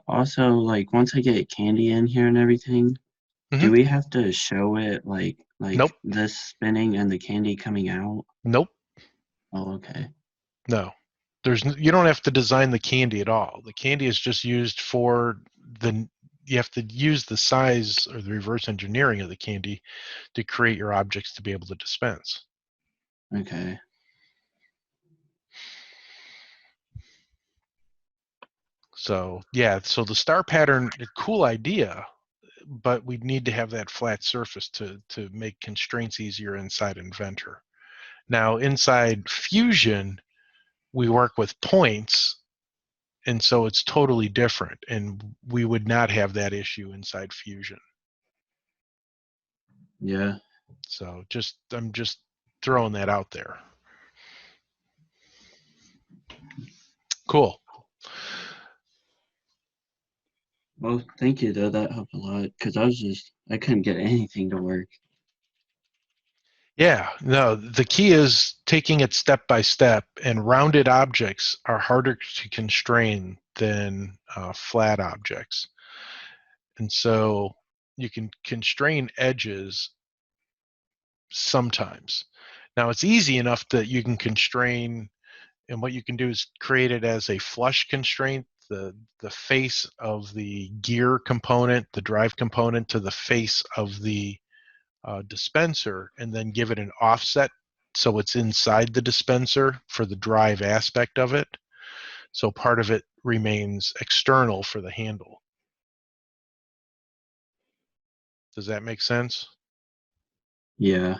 also like once I get candy in here and everything, Hmm. do we have to show it like Nope. this spinning and the candy coming out? Nope. Oh, okay. No. You don't have to design the candy at all. The candy is just used for you have to use the size or the reverse engineering of the candy to create your objects to be able to dispense. Okay. So yeah, so the star pattern, a cool idea, but we need to have that flat surface to make constraints easier inside Inventor. Now inside Fusion, we work with points, and so it's totally different, and we would not have that issue inside Fusion. Yeah. So I'm just throwing that out there. Cool. Well, thank you though. That helped a lot because I couldn't get anything to work. Yeah, no, the key is taking it step by step, and rounded objects are harder to constrain than flat objects. And so you can constrain edges sometimes. Now it's easy enough that you can constrain, and what you can do is create it as a flush constraint, the face of the gear component, the drive component to the face of the dispenser, and then give it an offset so it's inside the dispenser for the drive aspect of it. So part of it remains external for the handle. Does that make sense? Yeah.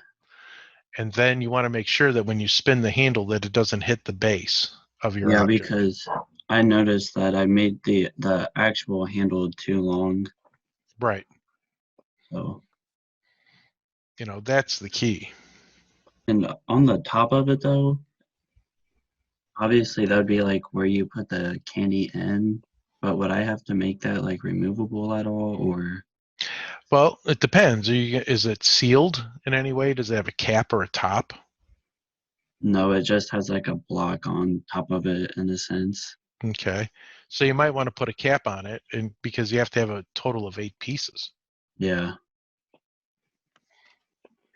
And then you want to make sure that when you spin the handle that it doesn't hit the base of your Yeah, object. because I noticed that I made the actual handle too long. Right. So, That's the key. and on the top of it though, obviously that would be like where you put the candy in, but would I have to make that like removable at all or Well, it depends. Is it sealed in any way? Does it have a cap or a top? no, it just has like a block on top of it in a sense. Okay. So you might want to put a cap on it, and because you have to have a total of 8 pieces. Yeah.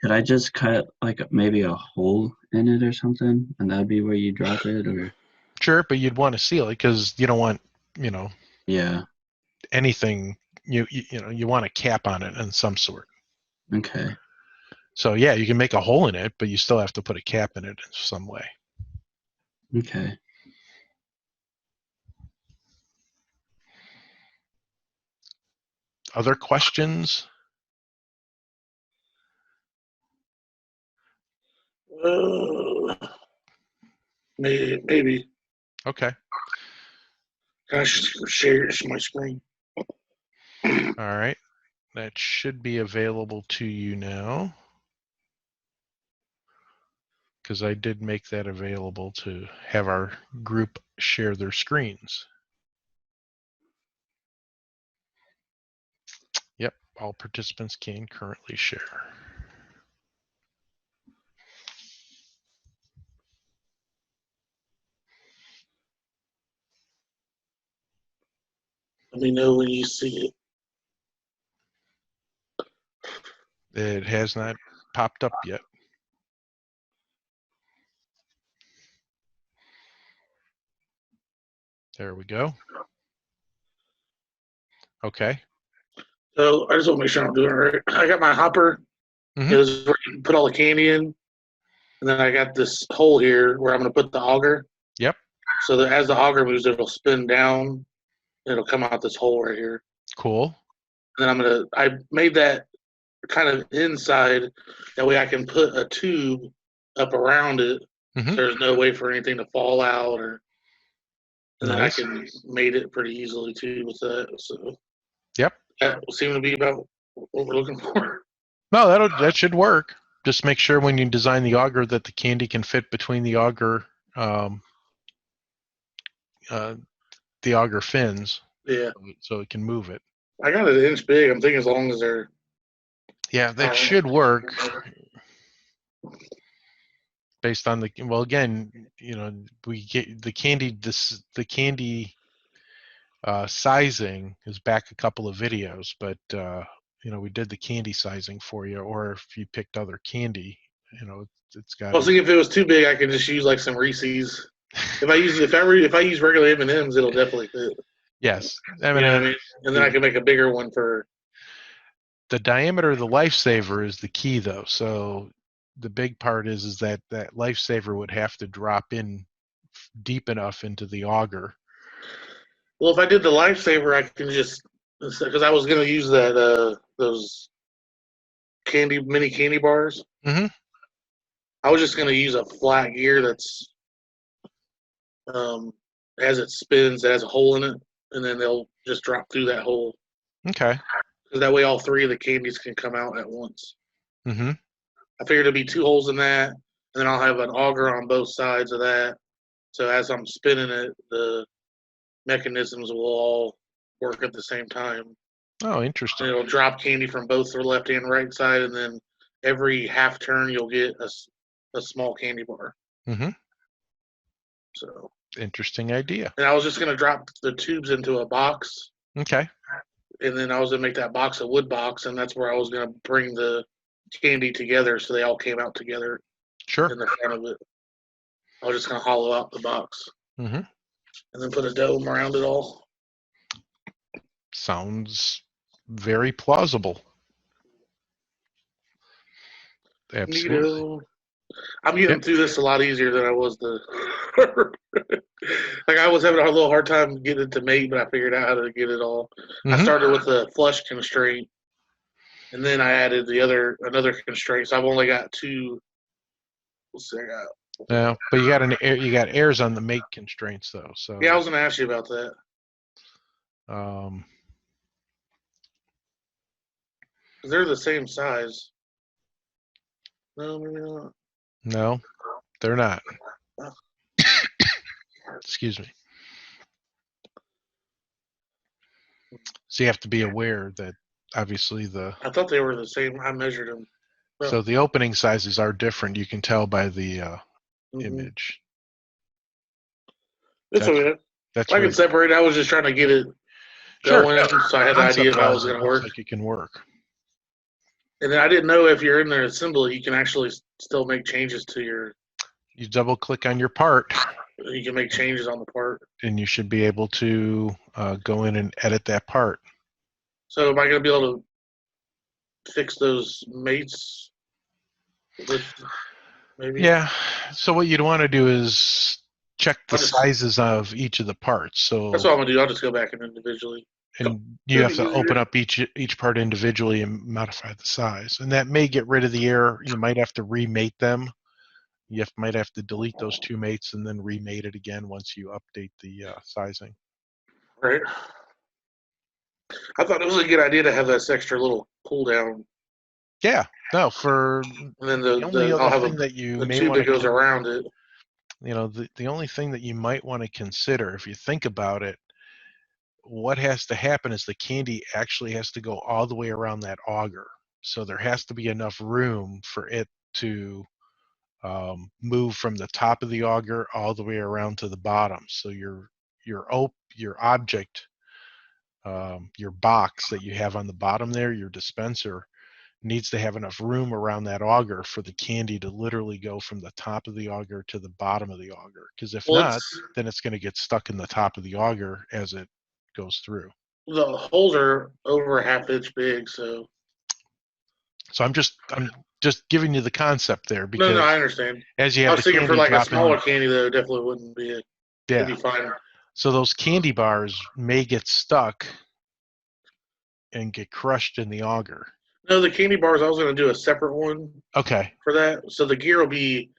Could I just cut like maybe a hole in it or something, and that'd be where you drop it, or Sure, but you'd want to seal it because you don't want, you know, yeah, anything. You want a cap on it in some sort. okay, So yeah, you can make a hole in it, but you still have to put a cap in it in some way. okay. Other questions? Maybe. Okay. Can I share my screen? All right. That should be available to you now. Because I did make that available to have our group share their screens. Yep, all participants can currently share. Let me know when you see it. It has not popped up yet. There we go. Okay. So I just want to make sure I'm doing it right. I got my hopper. Mhm. This is where you can put all the candy in. And then I got this hole here where I'm going to put the auger. Yep. So that as the auger moves, it'll spin down. It'll come out this hole right here. Cool. And then I made that kind of inside. That way I can put a tube up around it. Mhm. So there's no way for anything to fall out and then Nice. I can made it pretty easily too with that. So Yep. that will seem to be about what we're looking for. No, that should work. Just make sure when you design the auger that the candy can fit between the auger fins. Yeah. So it can move it. I got it an inch big. I'm thinking as long as they're. Yeah, that should work. Based on again, we get the candy. The candy sizing is back a couple of videos, but we did the candy sizing for you. Or if you picked other candy, it's got. I was thinking if it was too big, I could just use like some Reese's. If I use regular M&Ms, it'll definitely fit. Yes, You know what I mean? And then I can make a bigger one for. The diameter of the lifesaver is the key, though. So the big part is that lifesaver would have to drop in deep enough into the auger. Well, if I did the lifesaver, I can just because I was gonna use that those mini candy bars. Mm-hmm. I was just gonna use a flat gear that's as it spins, it has a hole in it, and then they'll just drop through that hole. Okay. Because that way, all three of the candies can come out at once. Mm-hmm. I figured there'd be 2 holes in that, and then I'll have an auger on both sides of that. So as I'm spinning it, the mechanisms will all work at the same time. Oh, interesting. And it'll drop candy from both the left and right side, and then every half turn you'll get a small candy bar. Mm-hmm. So interesting idea. And I was just gonna drop the tubes into a box. Okay. And then I was gonna make that box a wood box, and that's where I was gonna bring the candy together so they all came out together. Sure. In the front of it. I was just gonna hollow out the box. Mm-hmm. And then put a dome around it all. Sounds very plausible. Absolutely. Neato. I'm getting through this a lot easier than I was like I was having a little hard time getting it to mate, but I figured out how to get it all. Mm-hmm. I started with the flush constraint, and then I added another constraint. So I've only got 2. Let's see, I got. Yeah, but you got airs on the mate constraints though. So yeah, I was gonna ask you about that. They're the same size. No, maybe not. No, they're not. Excuse me. So you have to be aware that obviously I thought they were the same. I measured them. So the opening sizes are different. You can tell by the image. It's okay. That's I can separate. I was just trying to get it going, so I had an idea if I was going to work. Like it can work. And then I didn't know if you're in the assembly, you can actually still make changes to your. You double click on your part You can make changes on the part. and you should be able to go in and edit that part. So am I going to be able to fix those mates with maybe? Yeah. So what you'd want to do is check the I'll just- sizes of each of the parts. So That's what I'm going to do. I'll just go back and individually. and you have It'll to be open easier. up each part individually and modify the size. And that may get rid of the error. You might have to remate them. Might have to delete those two mates and then remate it again once you update the sizing. Right. I thought it was a good idea to have this extra little pull down, Yeah. No, for and then the only I'll other have thing that you a may tube want that goes to, around it. the only thing that you might want to consider, if you think about it, what has to happen is the candy actually has to go all the way around that auger. So there has to be enough room for it to move from the top of the auger all the way around to the bottom. So your object, your box that you have on the bottom there, your dispenser, needs to have enough room around that auger for the candy to literally go from the top of the auger to the bottom of the auger. Because if Well, not, then it's going to get stuck in the top of the auger as it goes through. the holes are over a half inch big, so. So I'm just giving you the concept there No, because I understand. as you I have was the thinking for candy like a dropping, smaller candy though, it definitely wouldn't be it. It'd yeah. be fine. So those candy bars may get stuck and get crushed in the auger. No, the candy bars, I was going to do a separate one Okay, for that. So the gear would be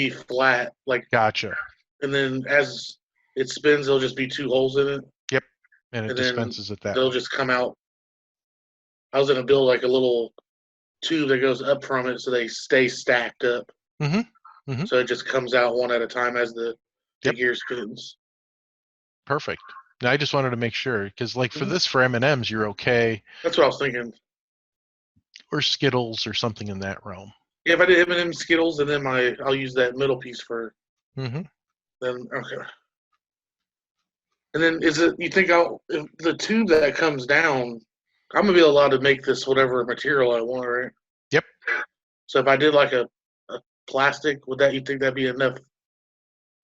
flat, like, gotcha. and then as it spins, there'll just be two holes in it, Yep, and it and then dispenses it that they'll way. just come out. I was going to build like a little tube that goes up from it, so they stay stacked up. Mhm. So it just comes out one at a time as the Yep. gear spins. Perfect. Now I just wanted to make sure because, like, for Mhm. this for M&Ms, you're okay, That's what I was thinking. or Skittles or something in that realm. Yeah, if I did M&M Skittles, and then I'll use that middle piece for Hmm. then. Okay. And then you think if the tube that comes down, I'm gonna be allowed to make this whatever material I want, right? Yep. So if I did like a plastic, you think that'd be enough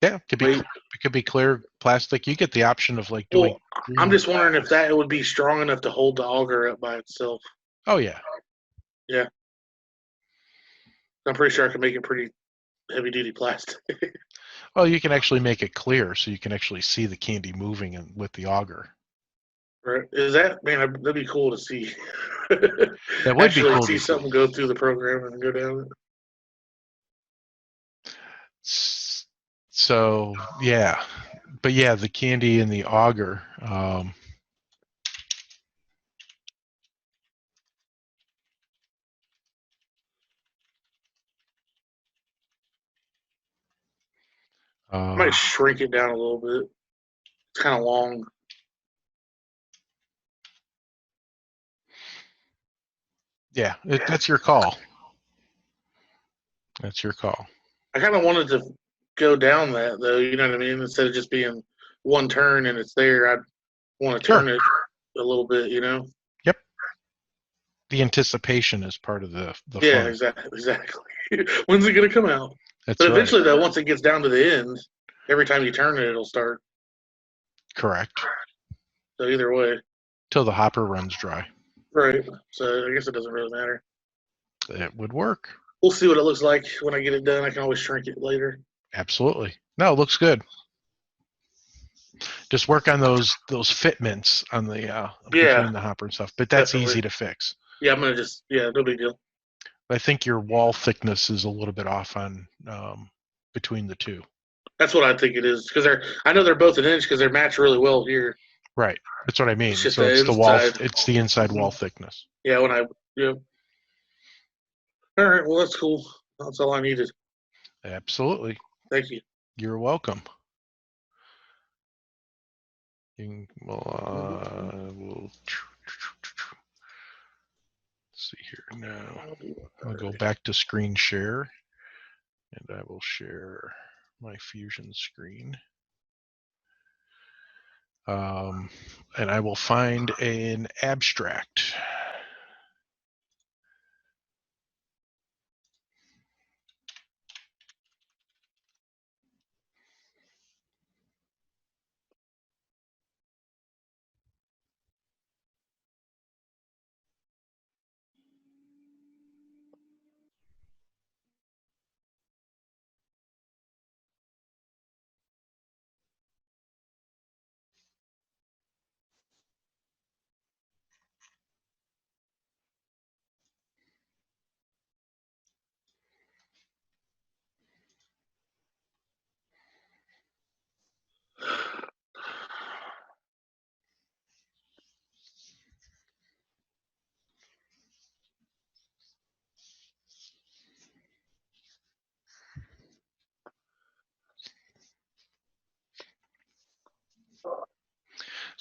Yeah, it weight? could be clear plastic. You get the option of like doing. Well, I'm just wondering if that would be strong enough to hold the auger up by itself. Oh yeah. I'm pretty sure I can make it pretty heavy duty plastic. Well, you can actually make it clear so you can actually see the candy moving with the auger. Right? Is that man? That'd be cool to see. That would be Actually, cool see to see. something go through the program and go down it. So yeah, but yeah, the candy and the auger. I might shrink it down a little bit. It's kind of long. Yeah, that's your call. That's your call. I kind of wanted to go down that though. You know what I mean? Instead of just being one turn and it's there, I'd want to Sure. turn it a little bit. You know? Yep. The anticipation is part of the Yeah, fun. exactly. When's it gonna come out? That's But right. eventually, though, once it gets down to the end, every time you turn it, it'll start. Correct. So either way, Till the hopper runs dry. right? So I guess it doesn't really matter. It would work. We'll see what it looks like when I get it done. I can always shrink it later. Absolutely. No, it looks good. Just work on those fitments on the between the hopper and stuff. But that's Definitely. easy to fix. Yeah, I'm gonna just no big deal. I think your wall thickness is a little bit off on between the two. That's what I think it is because I know they're both an inch because they're matched really well here. Right. That's what I mean. It's just So the it's the wall. inside. It's the inside wall thickness. Yeah, yeah. All right, well that's cool. That's all I needed. Absolutely. Thank you. You're welcome. We'll see here now. I'll go back to screen share, and I will share my Fusion screen. And I will find an abstract.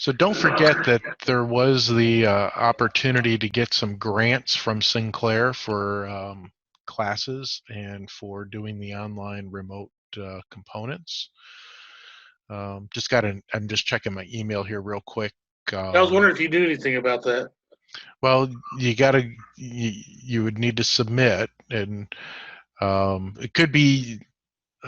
So don't forget that there was the opportunity to get some grants from Sinclair for classes and for doing the online remote components. I'm just checking my email here real quick. I was wondering if you knew anything about that. Well, you would need to submit, and it could be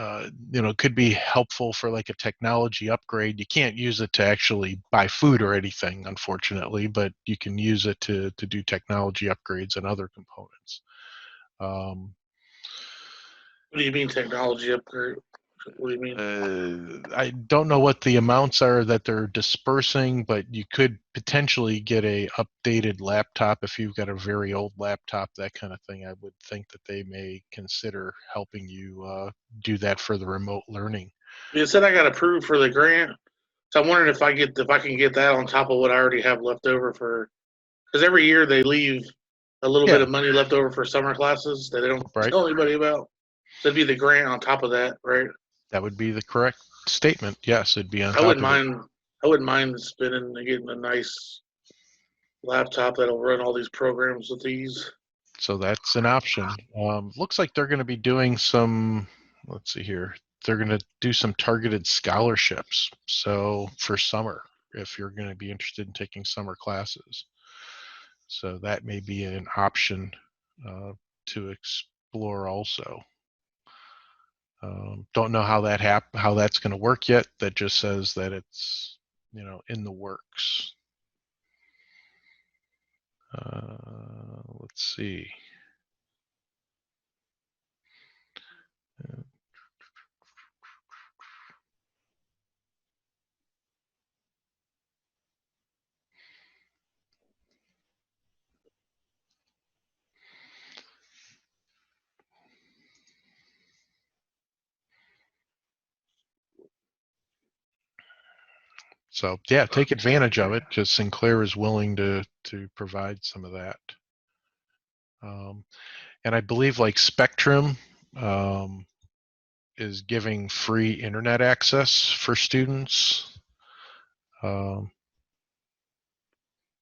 it could be helpful for like a technology upgrade. You can't use it to actually buy food or anything, unfortunately, but you can use it to do technology upgrades and other components. Um, What do you mean technology upgrade? What do you mean? I don't know what the amounts are that they're dispersing, but you could potentially get a updated laptop if you've got a very old laptop, that kind of thing. I would think that they may consider helping you do that for the remote learning. You said I got approved for the grant, so I'm wondering if I can get that on top of what I already have left over for. Because every year they leave a little bit Yeah, of money left over for summer classes that they don't right. tell anybody about. So it'd be the grant on top of that, right? That would be the correct statement. Yes, it'd be on I top wouldn't of it. mind. I wouldn't mind spending and getting a nice laptop that'll run all these programs with ease. So that's an option. Looks like they're going to be doing some, let's see here, they're going to do some targeted scholarships. So for summer, if you're going to be interested in taking summer classes. So that may be an option to explore also. Don't know how how that's going to work yet. That just says that it's in the works. Let's see. So yeah, take advantage of it because Sinclair is willing to provide some of that. And I believe like Spectrum is giving free internet access for students. Um,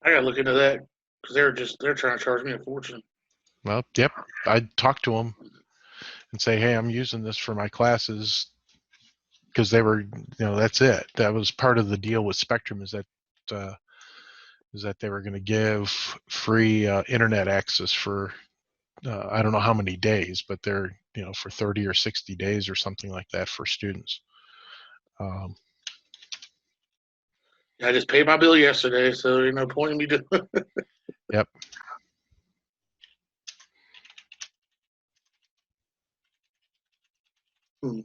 I gotta look into that because they're trying to charge me a fortune. well, yep, I'd talk to them and say, hey, I'm using this for my classes because they were, that's it. That was part of the deal with Spectrum uh, is that they were going to give free internet access for I don't know how many days, but they're for 30 or 60 days or something like that for students. Um, I just paid my bill yesterday, so there's no point in me doing. yep. Hmm.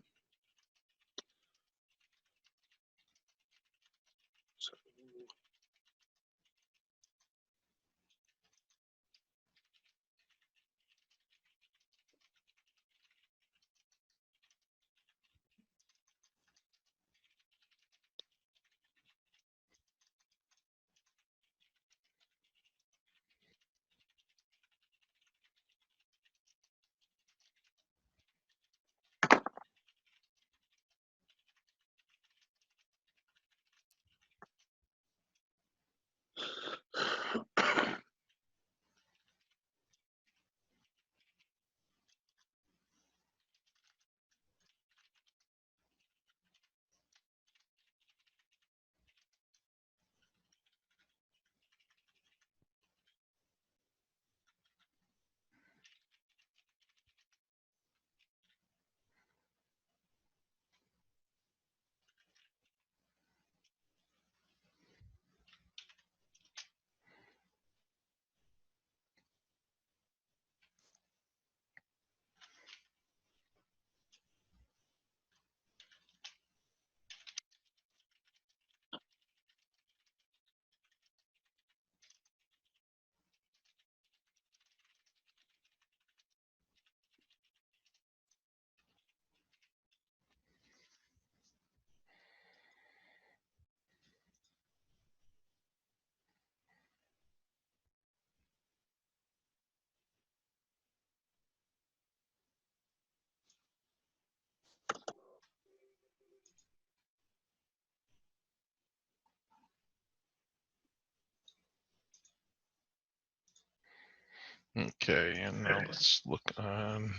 Okay, and now let's look on.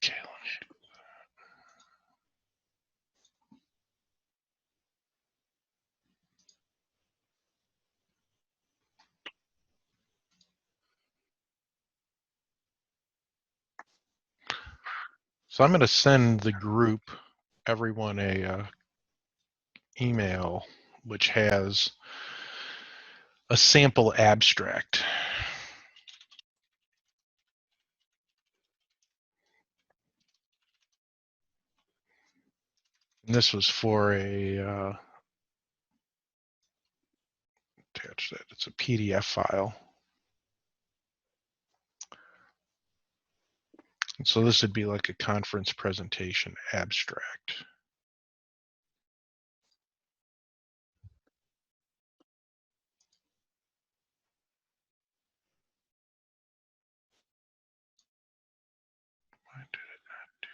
Okay, so I'm going to send the group, everyone, a email which has a sample abstract. And this was for a attach that. It's a PDF file. And so this would be like a conference presentation abstract. Why did it not do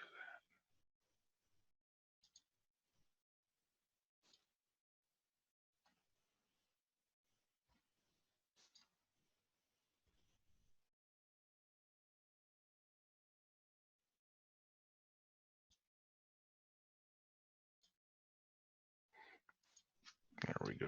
that? There we go.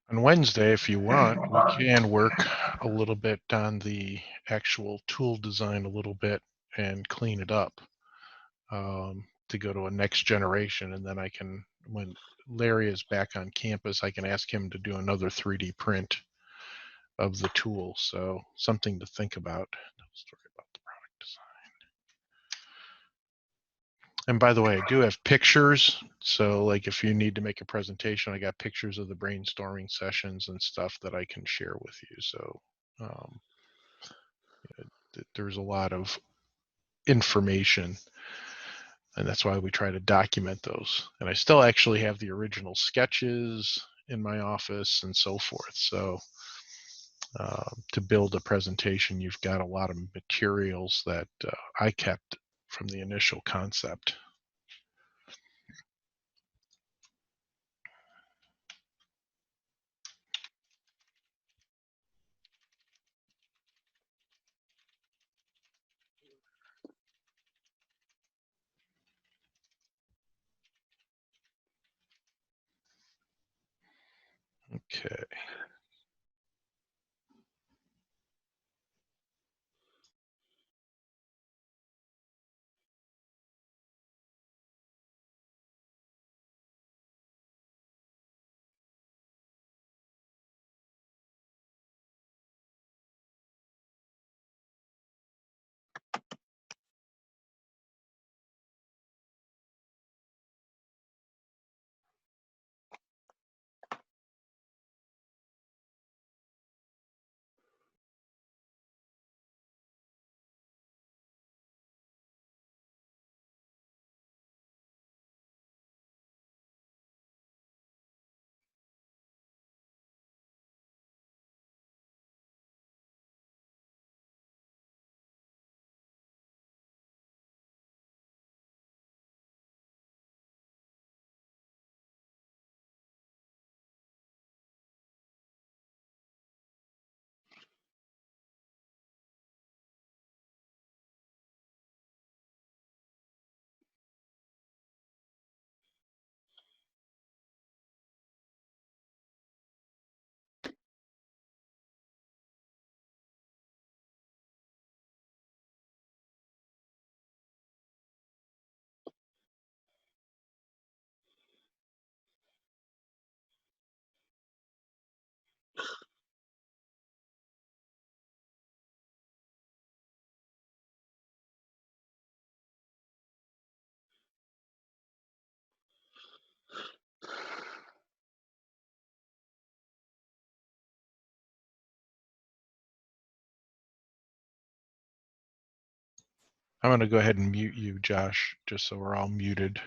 On Wednesday, if you want, we can work a little bit on the actual tool design a little bit and clean it up to go to a next generation. And then I can, when Larry is back on campus, I can ask him to do another 3D print of the tool. So something to think about. Story about the product design. And by the way, I do have pictures. So like if you need to make a presentation, I got pictures of the brainstorming sessions and stuff that I can share with you. So um, there's a lot of information, and that's why we try to document those. And I still actually have the original sketches in my office and so forth. So to build a presentation, you've got a lot of materials that I kept from the initial concept. Okay. I'm going to go ahead and mute you, Josh, just so we're all muted.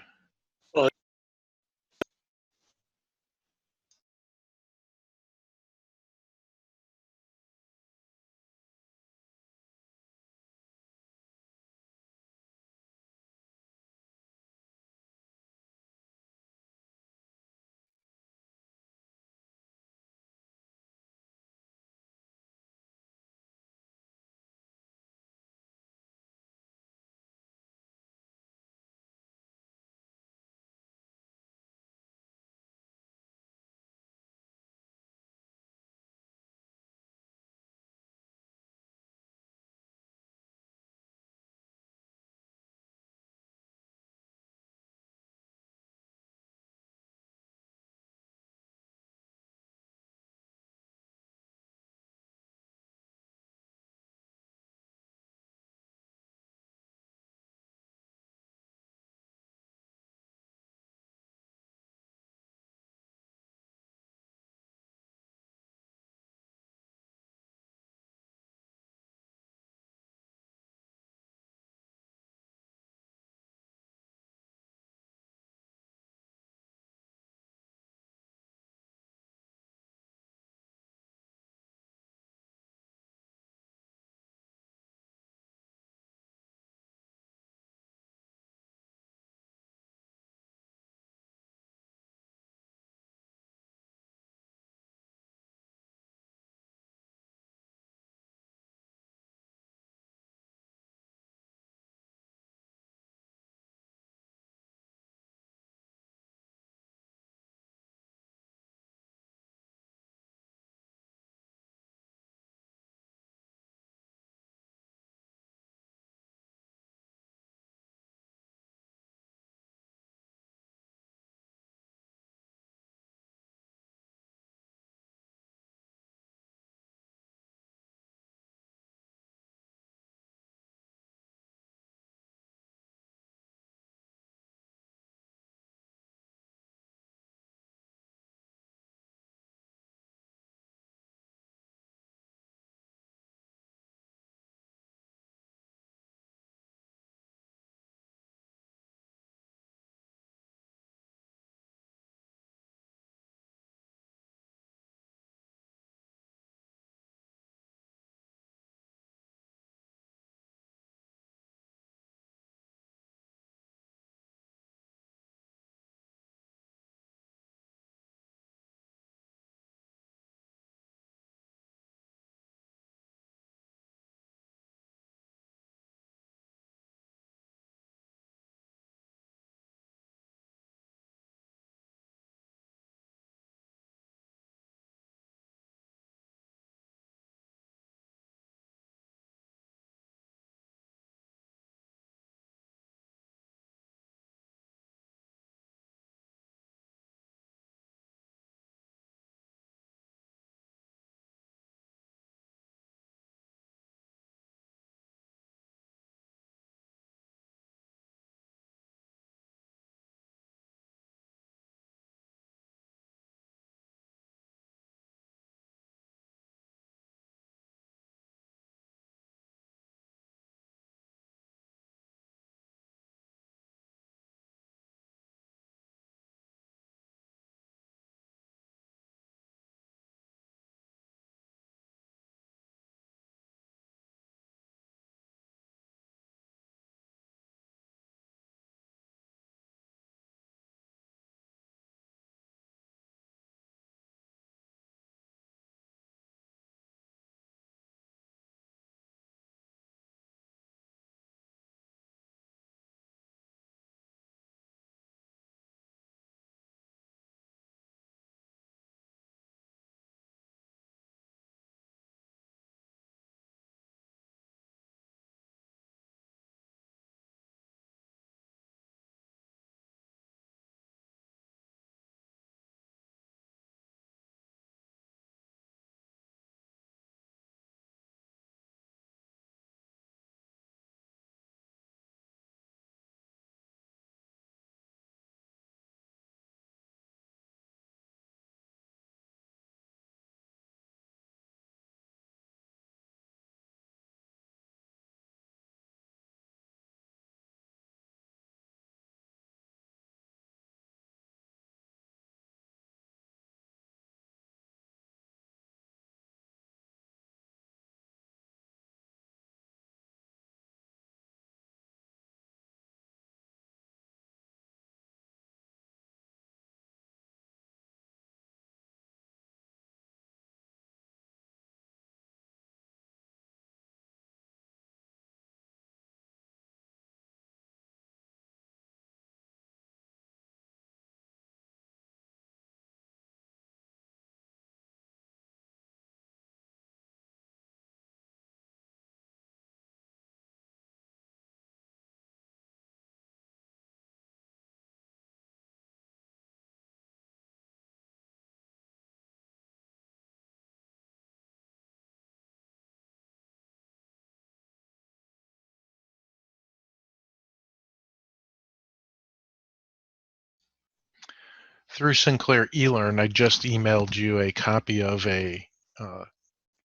through Sinclair eLearn, I just emailed you a copy of a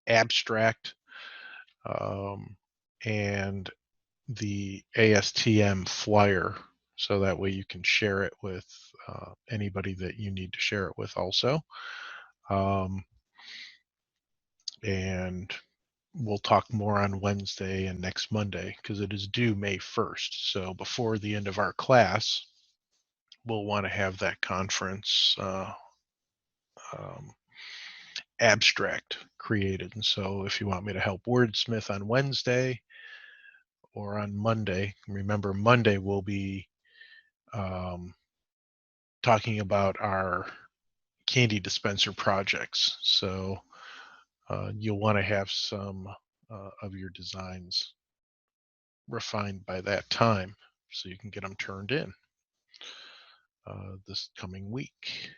abstract and the ASTM flyer, so that way you can share it with anybody that you need to share it with also. And we'll talk more on Wednesday and next Monday because it is due May 1st. So before the end of our class, we'll want to have that conference abstract created. And so if you want me to help wordsmith on Wednesday or on Monday, remember Monday we'll be talking about our candy dispenser projects. So you'll want to have some of your designs refined by that time so you can get them turned in this coming week.